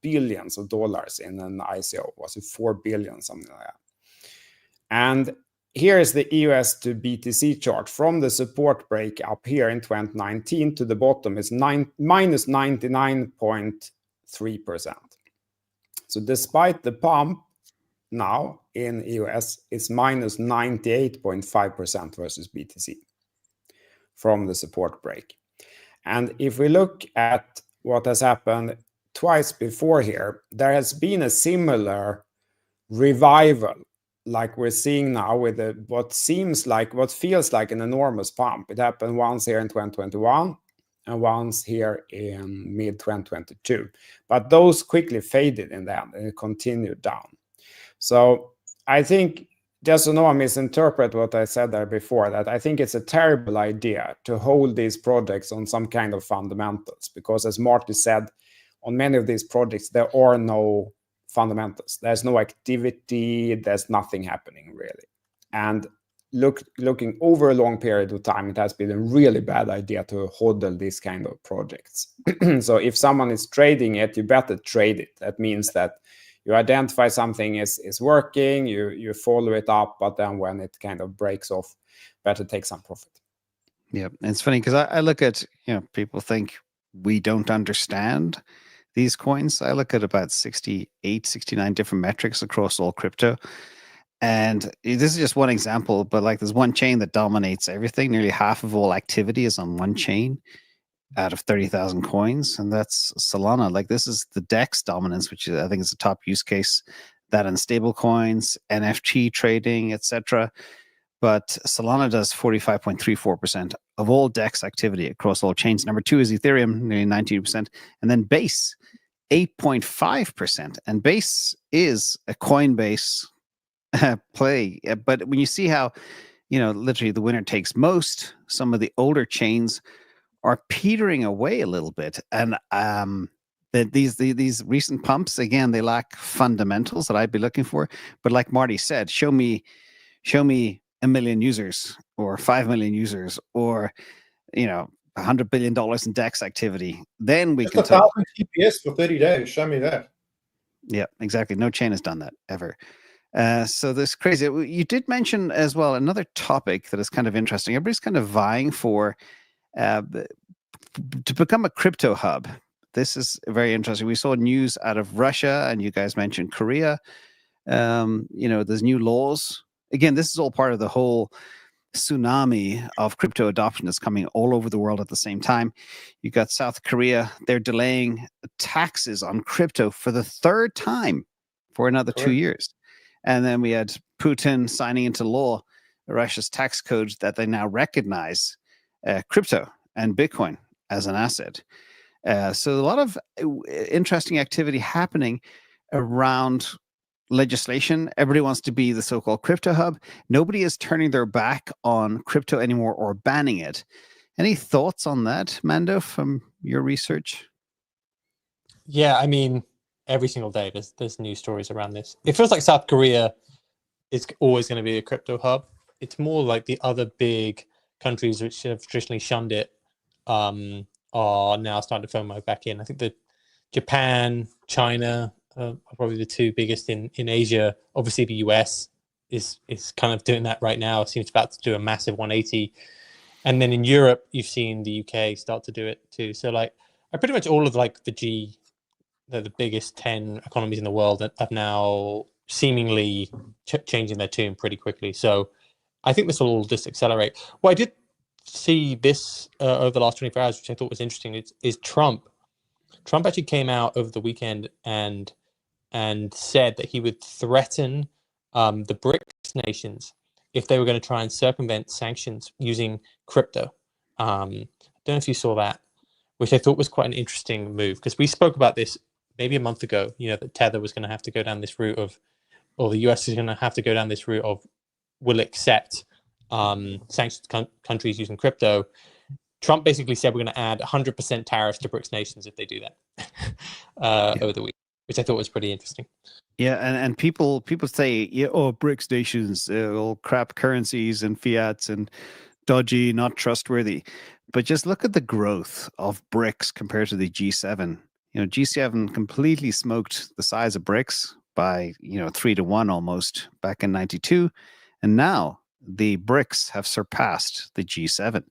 billions of dollars in an ICO. Was it 4 billion, something like that? And here is the EOS to BTC chart from the support break up here in 2019 to the bottom is minus 99.3%. So despite the pump now in EOS, it's minus 98.5% versus BTC from the support break. And if we look at what has happened twice before here, there has been a similar revival like we're seeing now with what feels like an enormous pump. It happened once here in 2021 and once here in mid-2022. But those quickly faded in that and it continued down. So I think, just so no one misinterpret what I said there before, that I think it's a terrible idea to hold these projects on some kind of fundamentals, because as Marty said, on many of these projects, there are no fundamentals. There's no activity, there's nothing happening really. And looking over a long period of time, it has been a really bad idea to hodl these kind of projects. So if someone is trading it, you better trade it. That means that you identify something is working, you follow it up, but then when it kind of breaks off, better take some profit. Yeah, and it's funny because I look at, people think we don't understand these coins. I look at about 68, 69 different metrics across all crypto. And this is just one example, but like there's one chain that dominates everything. Nearly half of all activity is on one chain out of 30,000 coins, and that's Solana. Like this is the DEX Dominance, which I think is the top use case, that in stable coins, NFT trading, etc. But Solana does 45.34% of all DEX activity across all chains. Number 2 is Ethereum, nearly 19%, and then Base, 8.5%. And Base is a Coinbase play. But when you see how, literally the winner takes most, some of the older chains are petering away a little bit. And that these recent pumps, again, they lack fundamentals that I'd be looking for. But like Marty said, show me 1 million users or 5 million users or, $100 billion in DEX activity. Then we Just can 1,000 TPS for 30 days. Show me that. Yeah, exactly. No chain has done that ever. So this crazy. You did mention as well another topic that is kind of interesting. Everybody's kind of vying for to become a crypto hub. This is very interesting. We saw news out of Russia, and you guys mentioned Korea. There's new laws. Again, this is all part of the whole tsunami of crypto adoption that's coming all over the world at the same time. You got South Korea. They're delaying taxes on crypto for the third time for another 2 years. And then we had Putin signing into law Russia's tax code that they now recognize crypto and Bitcoin as an asset. So a lot of interesting activity happening around legislation. Everybody wants to be the so-called crypto hub. Nobody is turning their back on crypto anymore or banning it. Any thoughts on that, Mando, from your research? Yeah, I mean, every single day there's news stories around this. It feels like South Korea is always going to be a crypto hub. It's more like the other big countries which have traditionally shunned it are now starting to FOMO back in. I think that Japan, China are probably the two biggest in Asia. Obviously, the US is kind of doing that right now. It seems about to do a massive 180. And then in Europe, you've seen the UK start to do it too. So like, pretty much all of like the biggest 10 economies in the world that have now seemingly changing their tune pretty quickly. So I think this will all just accelerate. Well, I did see this over the last 24 hours, which I thought was interesting, is Trump. Trump actually came out over the weekend and said that he would threaten the BRICS nations if they were going to try and circumvent sanctions using crypto. I don't know if you saw that, which I thought was quite an interesting move, because we spoke about this maybe a month ago, that Tether was going to have to go down this route of, or the US is going to have to go down this route of, will accept sanctioned countries using crypto, Trump basically said we're going to add 100% tariffs to BRICS nations if they do that over the week, which I thought was pretty interesting. Yeah, and people say, yeah, oh, BRICS nations, all crap currencies and fiats and dodgy, not trustworthy. But just look at the growth of BRICS compared to the G7. You know, G7 completely smoked the size of BRICS by 3-1 almost back in '92, and now the BRICS have surpassed the G7.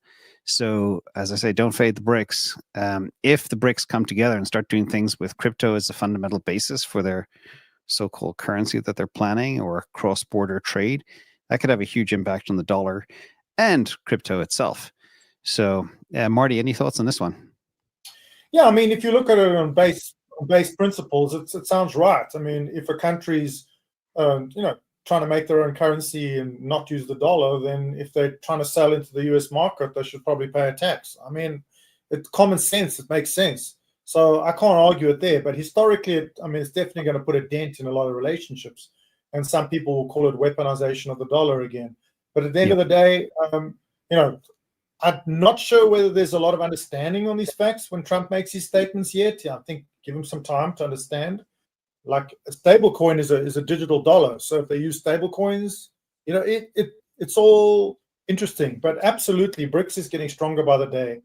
So, as I say, don't fade the BRICS. If the BRICS come together and start doing things with crypto as a fundamental basis for their so-called currency that they're planning or cross-border trade, that could have a huge impact on the dollar and crypto itself. So, Marty, any thoughts on this one? Yeah, I mean, if you look at it on base principles, it sounds right. I mean, if a country's trying to make their own currency and not use the dollar, then if they're trying to sell into the US market, they should probably pay a tax. I mean, it's common sense. It makes sense. So I can't argue it there. But historically, it's definitely going to put a dent in a lot of relationships. And some people will call it weaponization of the dollar again. But at the end of the day, I'm not sure whether there's a lot of understanding on these facts when Trump makes his statements yet. Yeah, I think give him some time to understand. Like a stable coin is a digital dollar. So if they use stable coins, it's all interesting. But absolutely, BRICS is getting stronger by the day.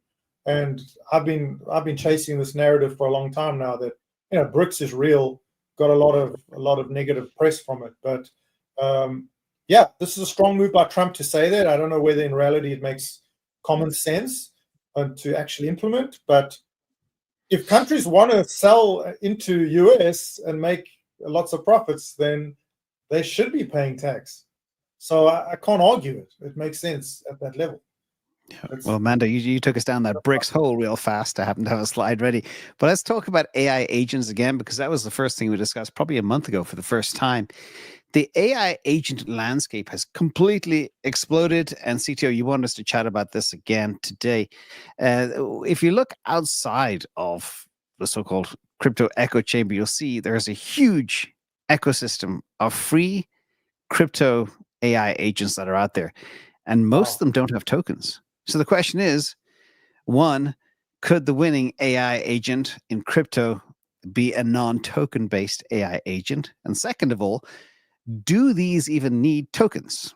And I've been chasing this narrative for a long time now that BRICS is real. Got a lot of negative press from it. But this is a strong move by Trump to say that. I don't know whether in reality it makes common sense to actually implement, but if countries want to sell into US and make lots of profits, then they should be paying tax. So I can't argue it. It makes sense at that level. Well, Amanda, you took us down that BRICS hole real fast. I happen to have a slide ready. But let's talk about AI agents again, because that was the first thing we discussed probably a month ago for the first time. The AI agent landscape has completely exploded. And CTO, you want us to chat about this again today. If you look outside of the so-called crypto echo chamber, you'll see there's a huge ecosystem of free crypto AI agents that are out there. And most of them don't have tokens. So the question is, one, could the winning AI agent in crypto be a non-token based AI agent? And second of all, do these even need tokens?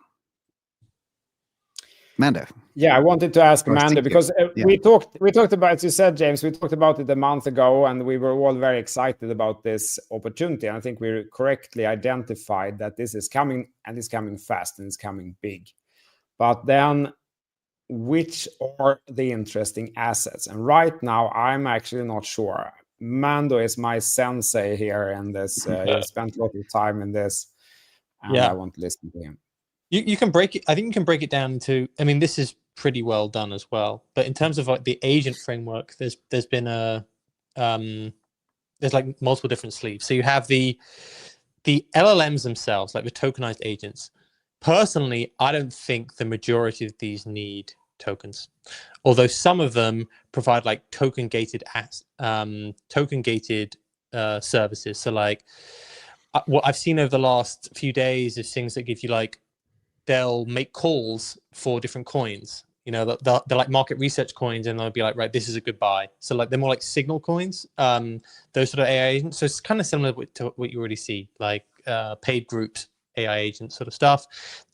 Mando. Yeah, I wanted to ask Mando because we talked about, as you said, James, we talked about it a month ago, and we were all very excited about this opportunity. And I think we correctly identified that this is coming, and it's coming fast, and it's coming big. But then, which are the interesting assets? And right now, I'm actually not sure. Mando is my sensei here in this. He spent a lot of time in this, and I want to listen to him. You can break it. I think you can break it down into. I mean, this is pretty well done as well. But in terms of like the agent framework, there's been there's like multiple different sleeves. So you have the LLMs themselves, like the tokenized agents. Personally, I don't think the majority of these need tokens, although some of them provide like token gated services. So like what I've seen over the last few days is things that give you like, they'll make calls for different coins. They're like market research coins, and they'll be like, right, this is a good buy. So like they're more like signal coins, those sort of AI agents. So it's kind of similar to what you already see, like paid groups, AI agent sort of stuff.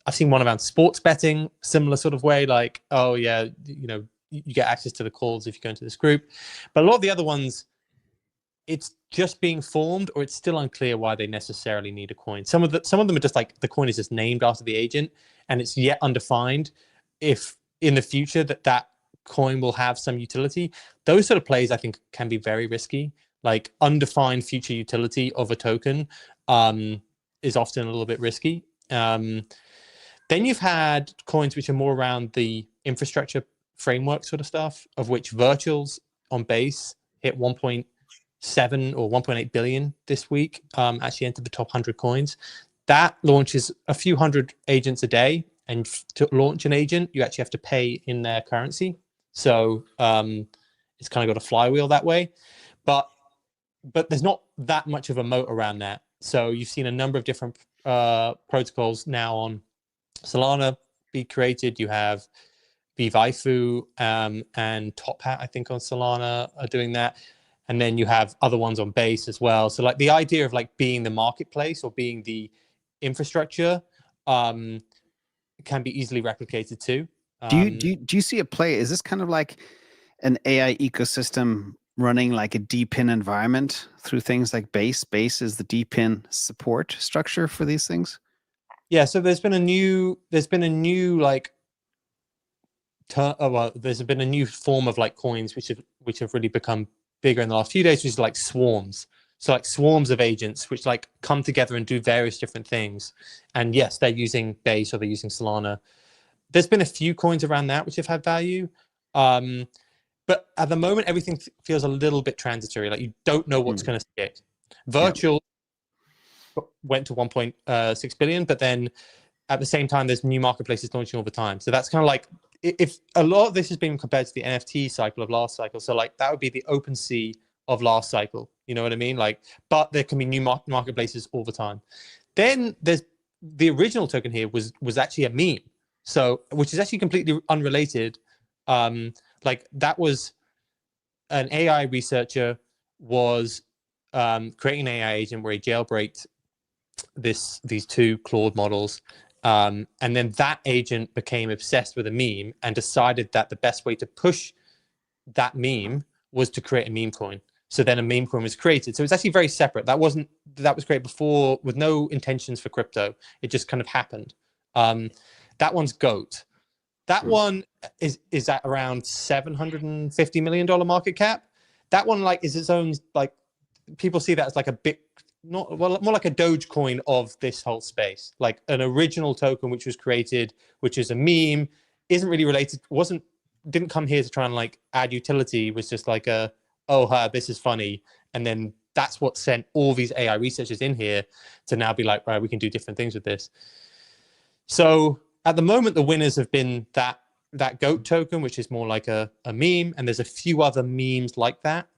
I've seen one around sports betting, similar sort of way, like, oh yeah, you get access to the calls if you go into this group. But a lot of the other ones, it's just being formed, or it's still unclear why they necessarily need a coin. Some of them are just like the coin is just named after the agent, and it's yet undefined if in the future that coin will have some utility. Those sort of plays I think can be very risky. Like undefined future utility of a token is often a little bit risky. Then you've had coins which are more around the infrastructure framework sort of stuff, of which virtuals on base hit 1.7 or 1.8 billion this week, actually entered the top 100 coins. That launches a few hundred agents a day, and to launch an agent, you actually have to pay in their currency. So it's kind of got a flywheel that way. But there's not that much of a moat around that. So you've seen a number of different protocols now on Solana, be created. You have Vivaifu and Top Hat, I think, on Solana are doing that. And then you have other ones on Base as well. So like the idea of like being the marketplace or being the infrastructure can be easily replicated too. Do you see a play? Is this kind of like an AI ecosystem running like a DPIN environment through things like Base? Base is the DPIN support structure for these things. Yeah. So there's been a new like there's been a new form of like coins which have really become bigger in the last few days, which is like swarms. So like swarms of agents which like come together and do various different things. And yes, they're using Base or they're using Solana. There's been a few coins around that which have had value. But at the moment, everything feels a little bit transitory. Like you don't know what's going to stick. Virtual went to 1.6 billion, but then at the same time, there's new marketplaces launching all the time. So that's kind of like, if a lot of this has been compared to the NFT cycle of last cycle. So like that would be the OpenSea of last cycle. You know what I mean? Like, but there can be new marketplaces all the time. Then there's the original token here was actually a meme. So, which is actually completely unrelated. Like that was an AI researcher was creating an AI agent where he jailbreaked these two Claude models. And then that agent became obsessed with a meme and decided that the best way to push that meme was to create a meme coin. So then a meme coin was created. So it's actually very separate. That was created before with no intentions for crypto. It just kind of happened. That one's GOAT. That one is at around $750 million market cap. That one like is its own, like people see that as like a big, more like a Dogecoin of this whole space, like an original token which was created, which is a meme, isn't really related, didn't come here to try and like add utility, was just like this is funny. And then that's what sent all these AI researchers in here to now be like, right, we can do different things with this. So at the moment, the winners have been that GOAT token, which is more like a meme, and there's a few other memes like that,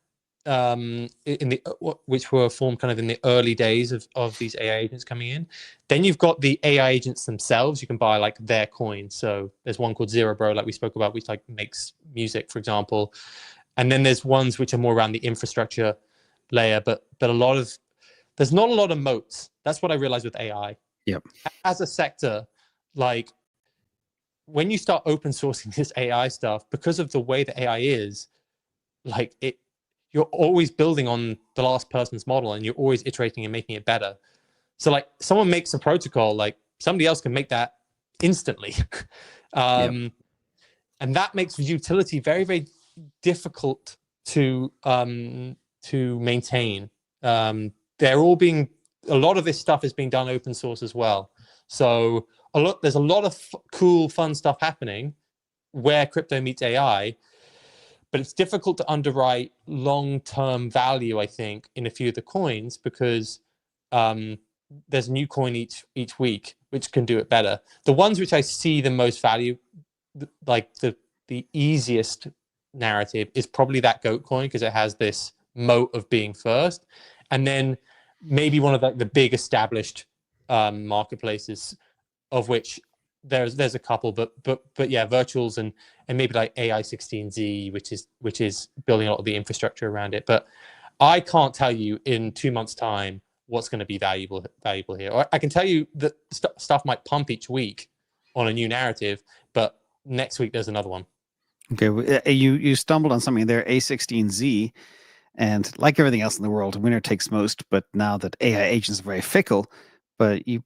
which were formed kind of in the early days of these AI agents coming in. Then you've got the AI agents themselves. You can buy like their coins. So there's one called Zero Bro, like we spoke about, which like makes music, for example. And then there's ones which are more around the infrastructure layer, but there's not a lot of moats. That's what I realized with AI. Yep. As a sector, like when you start open sourcing this AI stuff, because of the way that AI is, like you're always building on the last person's model and you're always iterating and making it better. So like someone makes a protocol, like somebody else can make that instantly. And that makes utility very, very difficult to maintain. A lot of this stuff is being done open source as well. So there's a lot of cool, fun stuff happening where crypto meets AI, but it's difficult to underwrite long-term value, I think, in a few of the coins because there's a new coin each week which can do it better. The ones which I see the most value, like the easiest narrative, is probably that GOAT coin because it has this moat of being first, and then maybe one of the big established marketplaces, of which there's a couple, but yeah, virtuals and maybe like AI16Z, which is building a lot of the infrastructure around it. But I can't tell you in 2 months' time what's going to be valuable here. Or I can tell you that stuff might pump each week on a new narrative, but next week there's another one. Okay, you stumbled on something there, A16Z, and like everything else in the world, winner takes most. But now that AI agents are very fickle, but you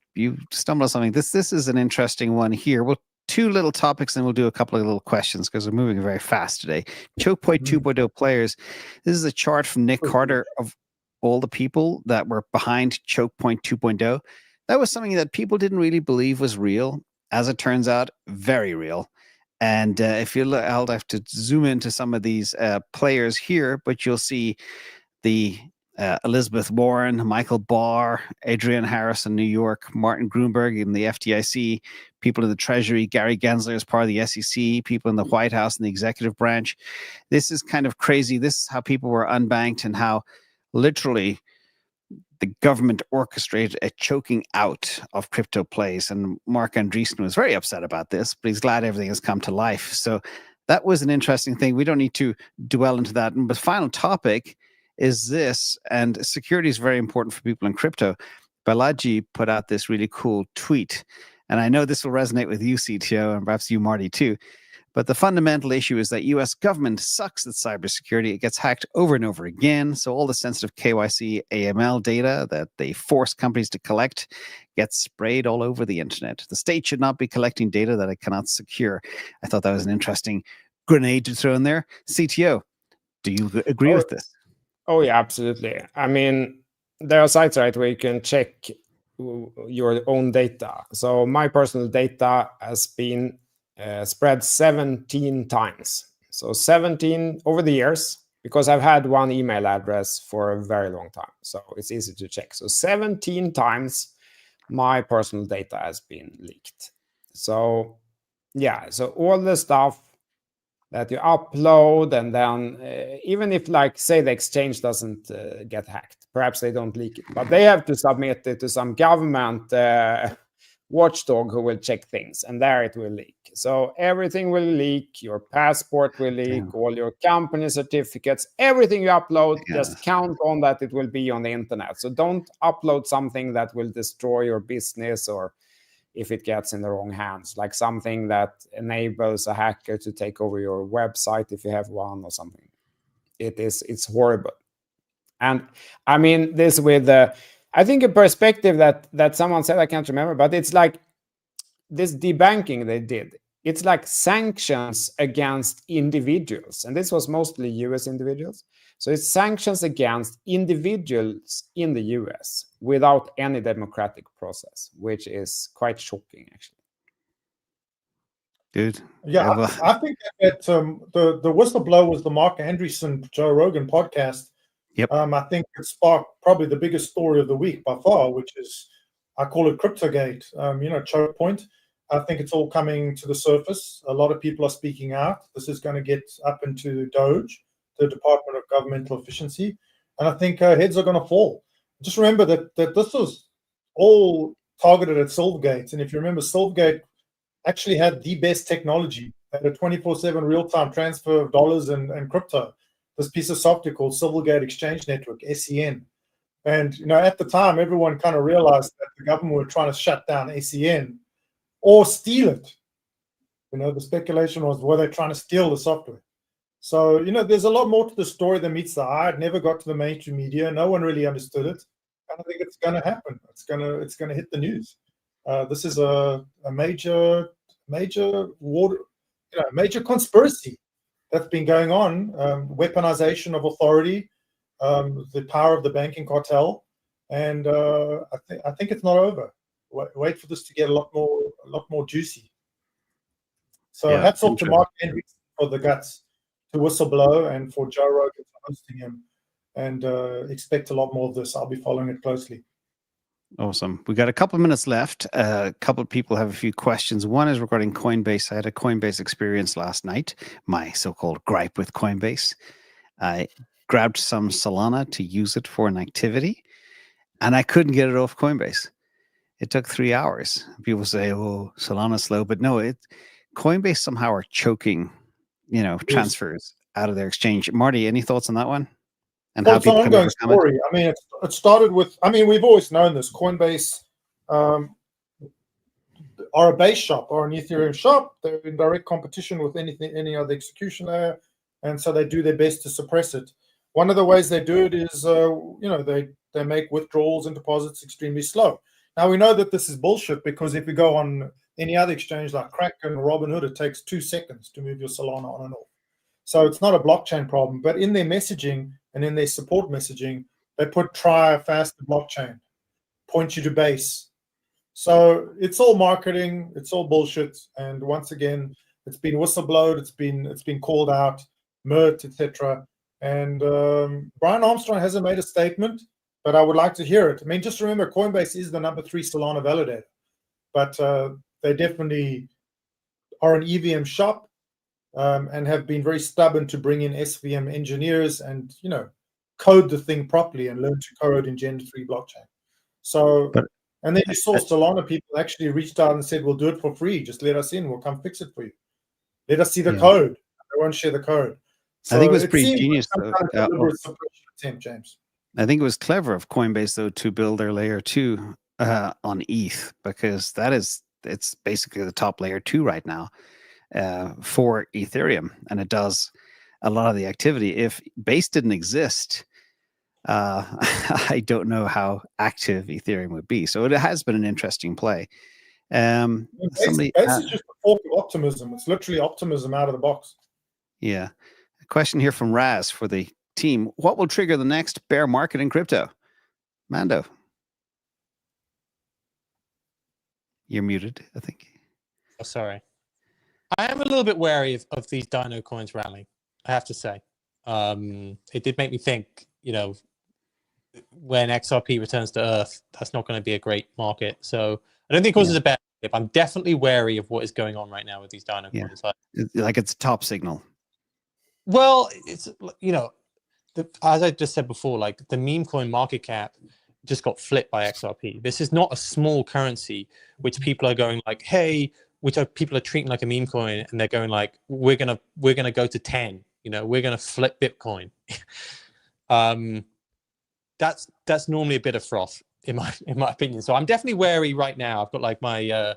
stumbled on something. This is an interesting one here. Well, two little topics, and we'll do a couple of little questions because we're moving very fast today. Chokepoint 2.0 players. This is a chart from Nick Carter of all the people that were behind Chokepoint 2.0. That was something that people didn't really believe was real. As it turns out, very real. And if you look, I'll have to zoom into some of these players here, but you'll see the Elizabeth Warren, Michael Barr, Adrian Harris in New York, Martin Gruenberg in the FDIC, people in the Treasury, Gary Gensler as part of the SEC, people in the White House and the executive branch. This is kind of crazy. This is how people were unbanked and how literally the government orchestrated a choking out of crypto plays. And Mark Andreessen was very upset about this, but he's glad everything has come to life. So that was an interesting thing. We don't need to dwell into that. But the final topic is this, and security is very important for people in crypto. Balaji put out this really cool tweet, and I know this will resonate with you, CTO, and perhaps you, Marty, too. But the fundamental issue is that U.S. government sucks at cybersecurity. It gets hacked over and over again. So all the sensitive KYC, AML data that they force companies to collect gets sprayed all over the internet. The state should not be collecting data that it cannot secure. I thought that was an interesting grenade to throw in there. CTO, do you agree with this? Oh, yeah, absolutely. I mean, there are sites, right, where you can check your own data. So my personal data has been spread 17 times. So 17 over the years, because I've had one email address for a very long time. So it's easy to check. So 17 times my personal data has been leaked. So yeah, so all the stuff that you upload, and then even if, like, say the exchange doesn't get hacked, perhaps they don't leak it, but they have to submit it to some government watchdog who will check things, and there it will leak. So everything will leak. Your passport will leak, all your company certificates, everything you upload, just count on that it will be on the internet. So don't upload something that will destroy your business, or if it gets in the wrong hands, like something that enables a hacker to take over your website if you have one or something. It's horrible. And I mean, this with I think a perspective that someone said, I can't remember, but it's like this debanking they did. It's like sanctions against individuals. And this was mostly US individuals. So it's sanctions against individuals in the US without any democratic process, which is quite shocking, actually. Good. Yeah, I think that the whistleblower was the Mark Andreessen Joe Rogan podcast. Yep. I think it sparked probably the biggest story of the week by far, which is, I call it Cryptogate. Chokepoint. I think it's all coming to the surface. A lot of people are speaking out. This is going to get up into DOGE, the Department of Governmental Efficiency, and I think heads are going to fall. Just remember that this was all targeted at Silvergate, and if you remember, Silvergate actually had the best technology. They had a 24/7 real-time transfer of dollars and crypto. This piece of software called Silvergate Exchange Network, SEN. And at the time, everyone kind of realized that the government were trying to shut down SEN or steal it. The speculation was, were they trying to steal the software? So, there's a lot more to the story than meets the eye. It never got to the mainstream media. No one really understood it. And I think it's going to happen. It's going to hit the news. This is a major war, major conspiracy that's been going on. Weaponization of authority, the power of the banking cartel, and I think it's not over. Wait for this to get a lot more juicy. So hats off to Mark Andreessen for the guts to whistleblow, and for Joe Rogan for hosting him, and expect a lot more of this. I'll be following it closely. Awesome. We got a couple of minutes left. A couple of people have a few questions. One is regarding Coinbase. I had a Coinbase experience last night, my so-called gripe with Coinbase. I grabbed some Solana to use it for an activity, and I couldn't get it off Coinbase. It took 3 hours. People say, oh, Solana's slow, but no, Coinbase somehow are choking, transfers out of their exchange. Marty, any thoughts on that one? And it's an ongoing story. I mean, it started with, we've always known this. Coinbase are a base shop or an Ethereum shop. They're in direct competition with any other execution layer, and so they do their best to suppress it. One of the ways they do it is, they make withdrawals and deposits extremely slow. Now, we know that this is bullshit, because if you go on any other exchange like Kraken or Robinhood, it takes 2 seconds to move your Solana on and off. So it's not a blockchain problem, but in their messaging and in their support messaging, they put try a faster blockchain, point you to base. So it's all marketing, it's all bullshit. And once again, it's been whistleblowed, it's been called out, Mert, etc. And Brian Armstrong hasn't made a statement, but I would like to hear it. I mean, just remember, Coinbase is the number 3 Solana validator, but they definitely are an EVM shop, and have been very stubborn to bring in SVM engineers and code the thing properly and learn to code in Gen 3 blockchain. So, and then you saw Solana people actually reached out and said, we'll do it for free. Just let us in. We'll come fix it for you. Let us see the code. They won't share the code. So I think it was pretty genius. Some kind of deliberate suppression attempt, James. I think it was clever of Coinbase, though, to build their layer 2 on ETH, because it's basically the top layer 2 right now for Ethereum. And it does a lot of the activity. If Base didn't exist, I don't know how active Ethereum would be. So it has been an interesting play. Base is just a fork of optimism. It's literally optimism out of the box. Yeah. A question here from Raz for the team. What will trigger the next bear market in crypto? Mando. You're muted, I think. Oh, sorry. I am a little bit wary of these Dino coins rallying, I have to say. It did make me think, when XRP returns to Earth, that's not going to be a great market. So I don't think it causes a bear market. I'm definitely wary of what is going on right now with these Dino coins. Like it's a top signal. Well, it's, as I just said before, like the meme coin market cap just got flipped by XRP. This is not a small currency, which people are going like, hey, people are treating like a meme coin, and they're going like, we're gonna go to 10. We're gonna flip Bitcoin. That's normally a bit of froth in my opinion. So I'm definitely wary right now. I've got like my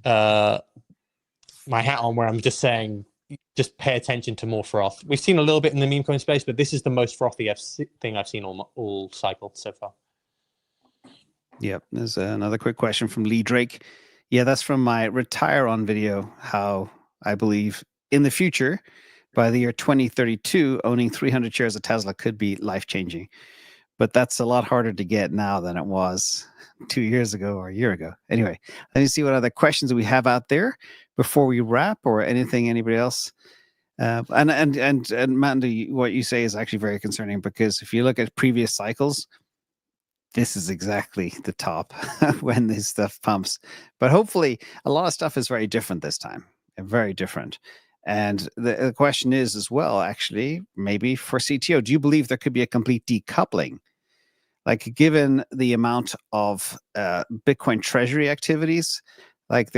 hat on, where I'm just saying, just pay attention to more froth. We've seen a little bit in the meme coin space, but this is the most frothy thing I've seen all cycle so far. Yep. There's another quick question from Lee Drake. Yeah, that's from my retire on video, how I believe in the future, by the year 2032, owning 300 shares of Tesla could be life-changing. But that's a lot harder to get now than it was 2 years ago or a year ago. Anyway, let me see what other questions we have out there before we wrap, or anything anybody else. And Mandy, what you say is actually very concerning, because if you look at previous cycles, this is exactly the top when this stuff pumps. But hopefully a lot of stuff is very different this time, very different. And the question is as well, actually, maybe for CTO, do you believe there could be a complete decoupling? Like, given the amount of Bitcoin treasury activities, like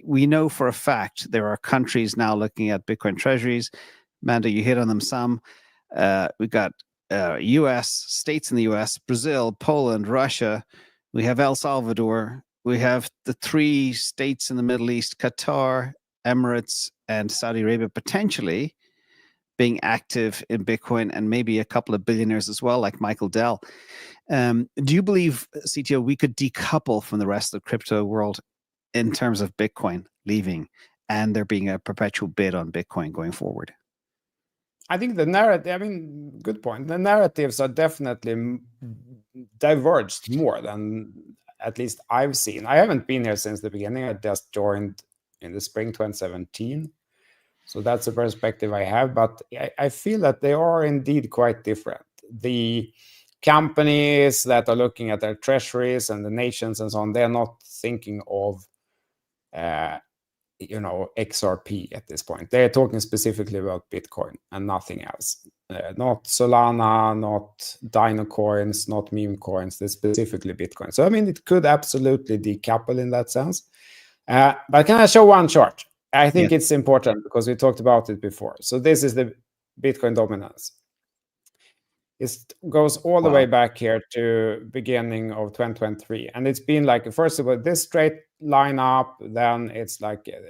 we know for a fact there are countries now looking at Bitcoin treasuries. Manda, you hit on them some. We've got US, states in the US, Brazil, Poland, Russia. We have El Salvador. We have the 3 states in the Middle East, Qatar, Emirates, and Saudi Arabia, potentially being active in Bitcoin, and maybe a couple of billionaires as well, like Michael Dell. Do you believe, CTO, we could decouple from the rest of the crypto world in terms of Bitcoin leaving, and there being a perpetual bid on Bitcoin going forward? I think the narrative, good point. The narratives are definitely diverged more than at least I've seen. I haven't been here since the beginning. I just joined in the spring 2017. So that's a perspective I have, but I feel that they are indeed quite different. The companies that are looking at their treasuries and the nations and so on, they're not thinking of XRP at this point. They're talking specifically about Bitcoin and nothing else. Not Solana, not Dino coins, not meme coins. They're specifically Bitcoin. So it could absolutely decouple in that sense. But can I show one chart? I think it's important because we talked about it before. So this is the Bitcoin dominance. It goes all the way back here to beginning of 2023. And it's been like, first of all, this straight line up, then it's like a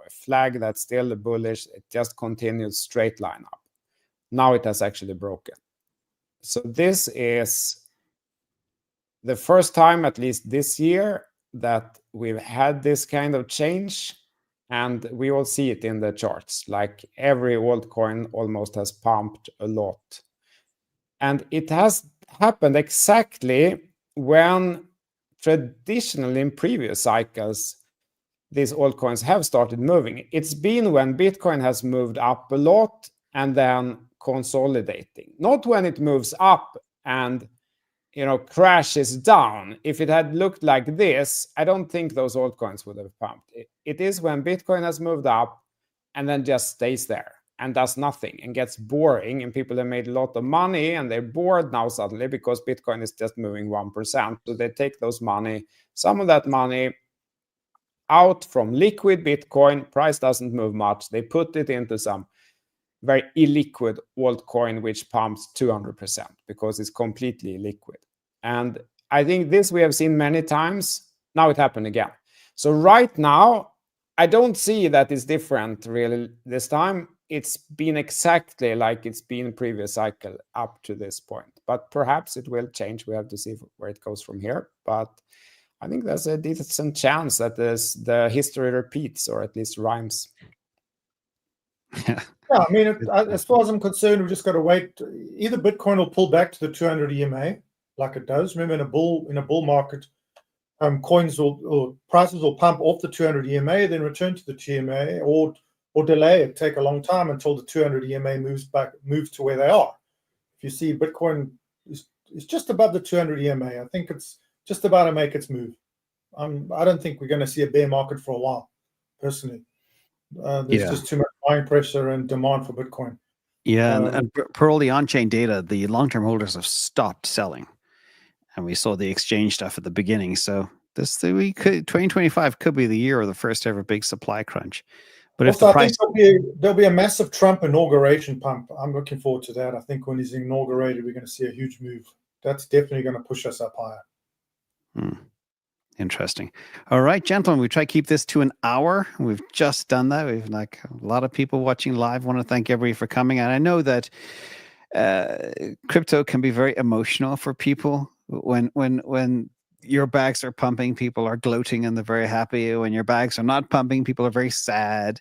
flag that's still bullish. It just continues straight line up. Now it has actually broken. So this is the first time, at least this year, that we've had this kind of change. And we all see it in the charts. Like every altcoin almost has pumped a lot. And it has happened exactly when traditionally in previous cycles, these altcoins have started moving. It's been when Bitcoin has moved up a lot and then consolidating. Not when it moves up and crashes down. If it had looked like this, I don't think those altcoins would have pumped. It is when Bitcoin has moved up and then just stays there. and does nothing and gets boring, and people have made a lot of money and they're bored now suddenly because Bitcoin is just moving 1%. So they take some of that money out from liquid Bitcoin, price doesn't move much. They put it into some very illiquid altcoin, which pumps 200% because it's completely illiquid. And I think this we have seen many times. Now it happened again. So right now, I don't see that it's different really this time. It's been exactly like it's been previous cycle up to this point. But perhaps it will change. We have to see where it goes from here. But I think there's a decent chance that the history repeats, or at least rhymes. Yeah, I mean, as far as I'm concerned, we've just got to wait. Either Bitcoin will pull back to the 200 EMA, like it does. Remember, in a bull market, prices will pump off the 200 EMA, then return to the TMA, or delay it, take a long time until the 200 EMA moves to where they are. If you see Bitcoin is just above the 200 EMA, I think it's just about to make its move. I don't think we're going to see a bear market for a while, personally. There's just too much buying pressure and demand for Bitcoin. Yeah, and per all the on-chain data, the long-term holders have stopped selling, and we saw the exchange stuff at the beginning. So 2025 could be the year of the first ever big supply crunch. But also, if the price, I think there'll be a massive Trump inauguration pump. I'm looking forward to that. I think when he's inaugurated, we're going to see a huge move. That's definitely going to push us up higher. Interesting. All right, gentlemen, we try to keep this to an hour. We've just done that. We've like a lot of people watching live. I want to thank everybody for coming. And I know that crypto can be very emotional for people. When your bags are pumping, people are gloating and they're very happy. When your bags are not pumping, people are very sad.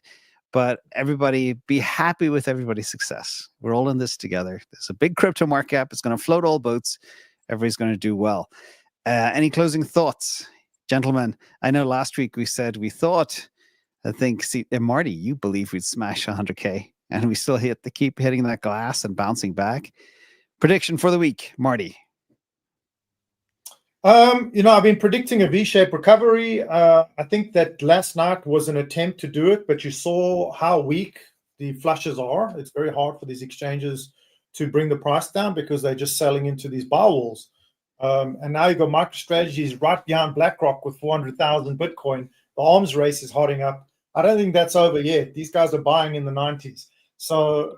But everybody, be happy with everybody's success. We're all in this together. There's a big crypto market cap. It's going to float all boats. Everybody's going to do well. Any closing thoughts? Gentlemen, I know last week we said Marty, you believe we'd smash 100K, and we still keep hitting that glass and bouncing back. Prediction for the week, Marty. I've been predicting a V-shaped recovery. I think that last night was an attempt to do it, but you saw how weak the flushes are. It's very hard for these exchanges to bring the price down because they're just selling into these buy walls. And now you've got MicroStrategy right behind BlackRock with 400,000 Bitcoin. The arms race is hotting up. I don't think that's over yet. These guys are buying in the 90s. So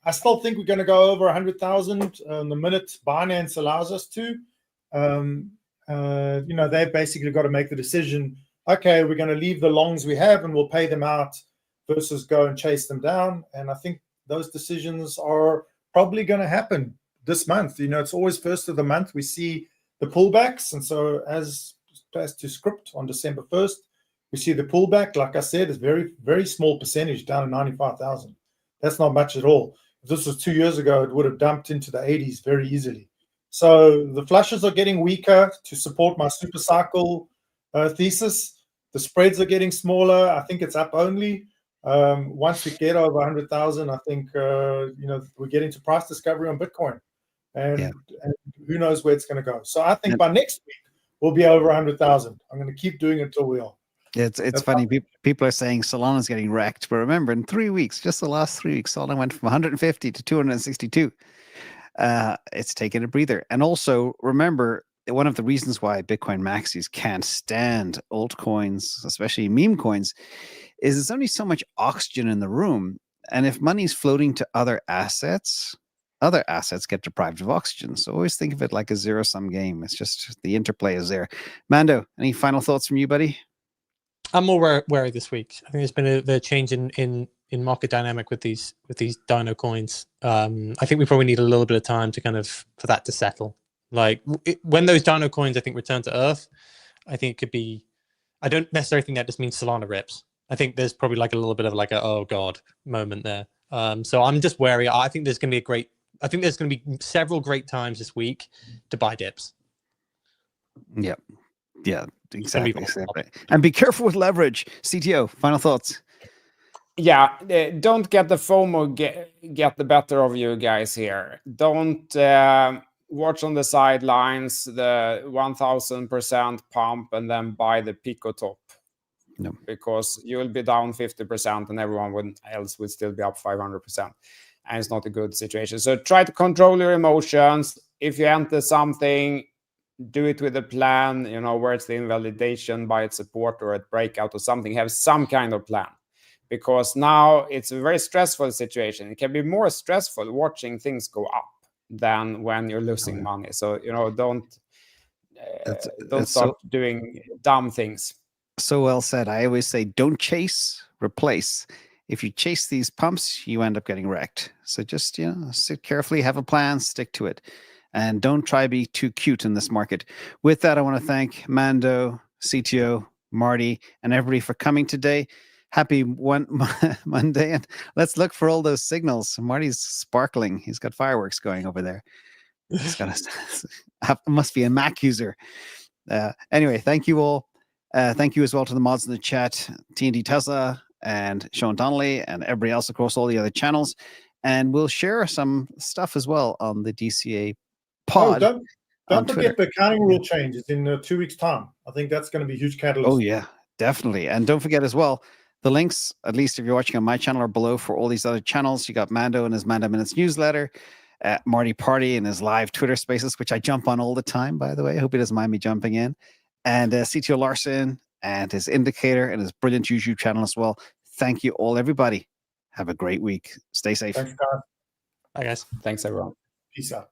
I still think we're going to go over 100,000 the minute Binance allows us to. They've basically got to make the decision, okay, we're going to leave the longs we have and we'll pay them out versus go and chase them down. And I think those decisions are probably going to happen this month. It's always first of the month we see the pullbacks, and so as to script on December 1st, we see the pullback. Like I said, it's very, very small percentage down to 95,000. That's not much at all. If this was 2 years ago, it would have dumped into the 80s very easily. So the flushes are getting weaker to support my super cycle thesis. The spreads are getting smaller. I think it's up only. Once we get over 100,000, I think we're getting to price discovery on Bitcoin, and who knows where it's going to go. So I think by next week we'll be over 100,000. I'm going to keep doing it until we are. It's funny. People are saying Solana's getting wrecked, but remember, in 3 weeks, just the last 3 weeks, Solana went from 150 to 262. It's taken a breather, and also remember, one of the reasons why Bitcoin maxis can't stand altcoins, especially meme coins, is there's only so much oxygen in the room. And if money's floating to other assets get deprived of oxygen. So always think of it like a zero-sum game. It's just the interplay is there. Mando, any final thoughts from you, buddy? I'm more wary this week. I think there's been a change in market dynamic with these dino coins. I think we probably need a little bit of time for that to settle. Like when those dino coins, I think, return to Earth, I think it could be. I don't necessarily think that just means Solana rips. I think there's probably like a little bit of like a oh god moment there. So I'm just wary. I think there's going to be several great times this week to buy dips. Yeah, exactly. And be careful with leverage. CTO, final thoughts. Yeah, don't get the FOMO get the better of you guys here. Don't watch on the sidelines the 1,000% pump and then buy the Pico top. No. because you'll be down 50% and everyone else will still be up 500%. And it's not a good situation. So try to control your emotions. If you enter something, do it with a plan, where it's the invalidation by its support or at breakout or something. Have some kind of plan, because now it's a very stressful situation. It can be more stressful watching things go up than when you're losing money. So, don't start doing dumb things. So well said. I always say, don't chase, replace. If you chase these pumps, you end up getting wrecked. So just, sit carefully, have a plan, stick to it. And don't try to be too cute in this market. With that, I want to thank Mando, CTO, Marty, and everybody for coming today. Happy Monday. And let's look for all those signals. Marty's sparkling. He's got fireworks going over there. He's got must be a Mac user. Anyway, thank you all. Thank you as well to the mods in the chat, TNT Tesla and Sean Donnelly and everybody else across all the other channels. And we'll share some stuff as well on the DCA pod. Don't forget the accounting rule changes in 2 weeks' time. I think that's going to be a huge catalyst. Oh, yeah, definitely. And don't forget as well, the links, at least if you're watching on my channel, are below for all these other channels. You got Mando and his Mando Minutes newsletter, Marty Party and his live Twitter spaces, which I jump on all the time, by the way. I hope he doesn't mind me jumping in. And CTO Larson and his indicator and his brilliant YouTube channel as well. Thank you all, everybody. Have a great week. Stay safe. Thanks, guys. Bye, guys. Thanks, everyone. Peace out.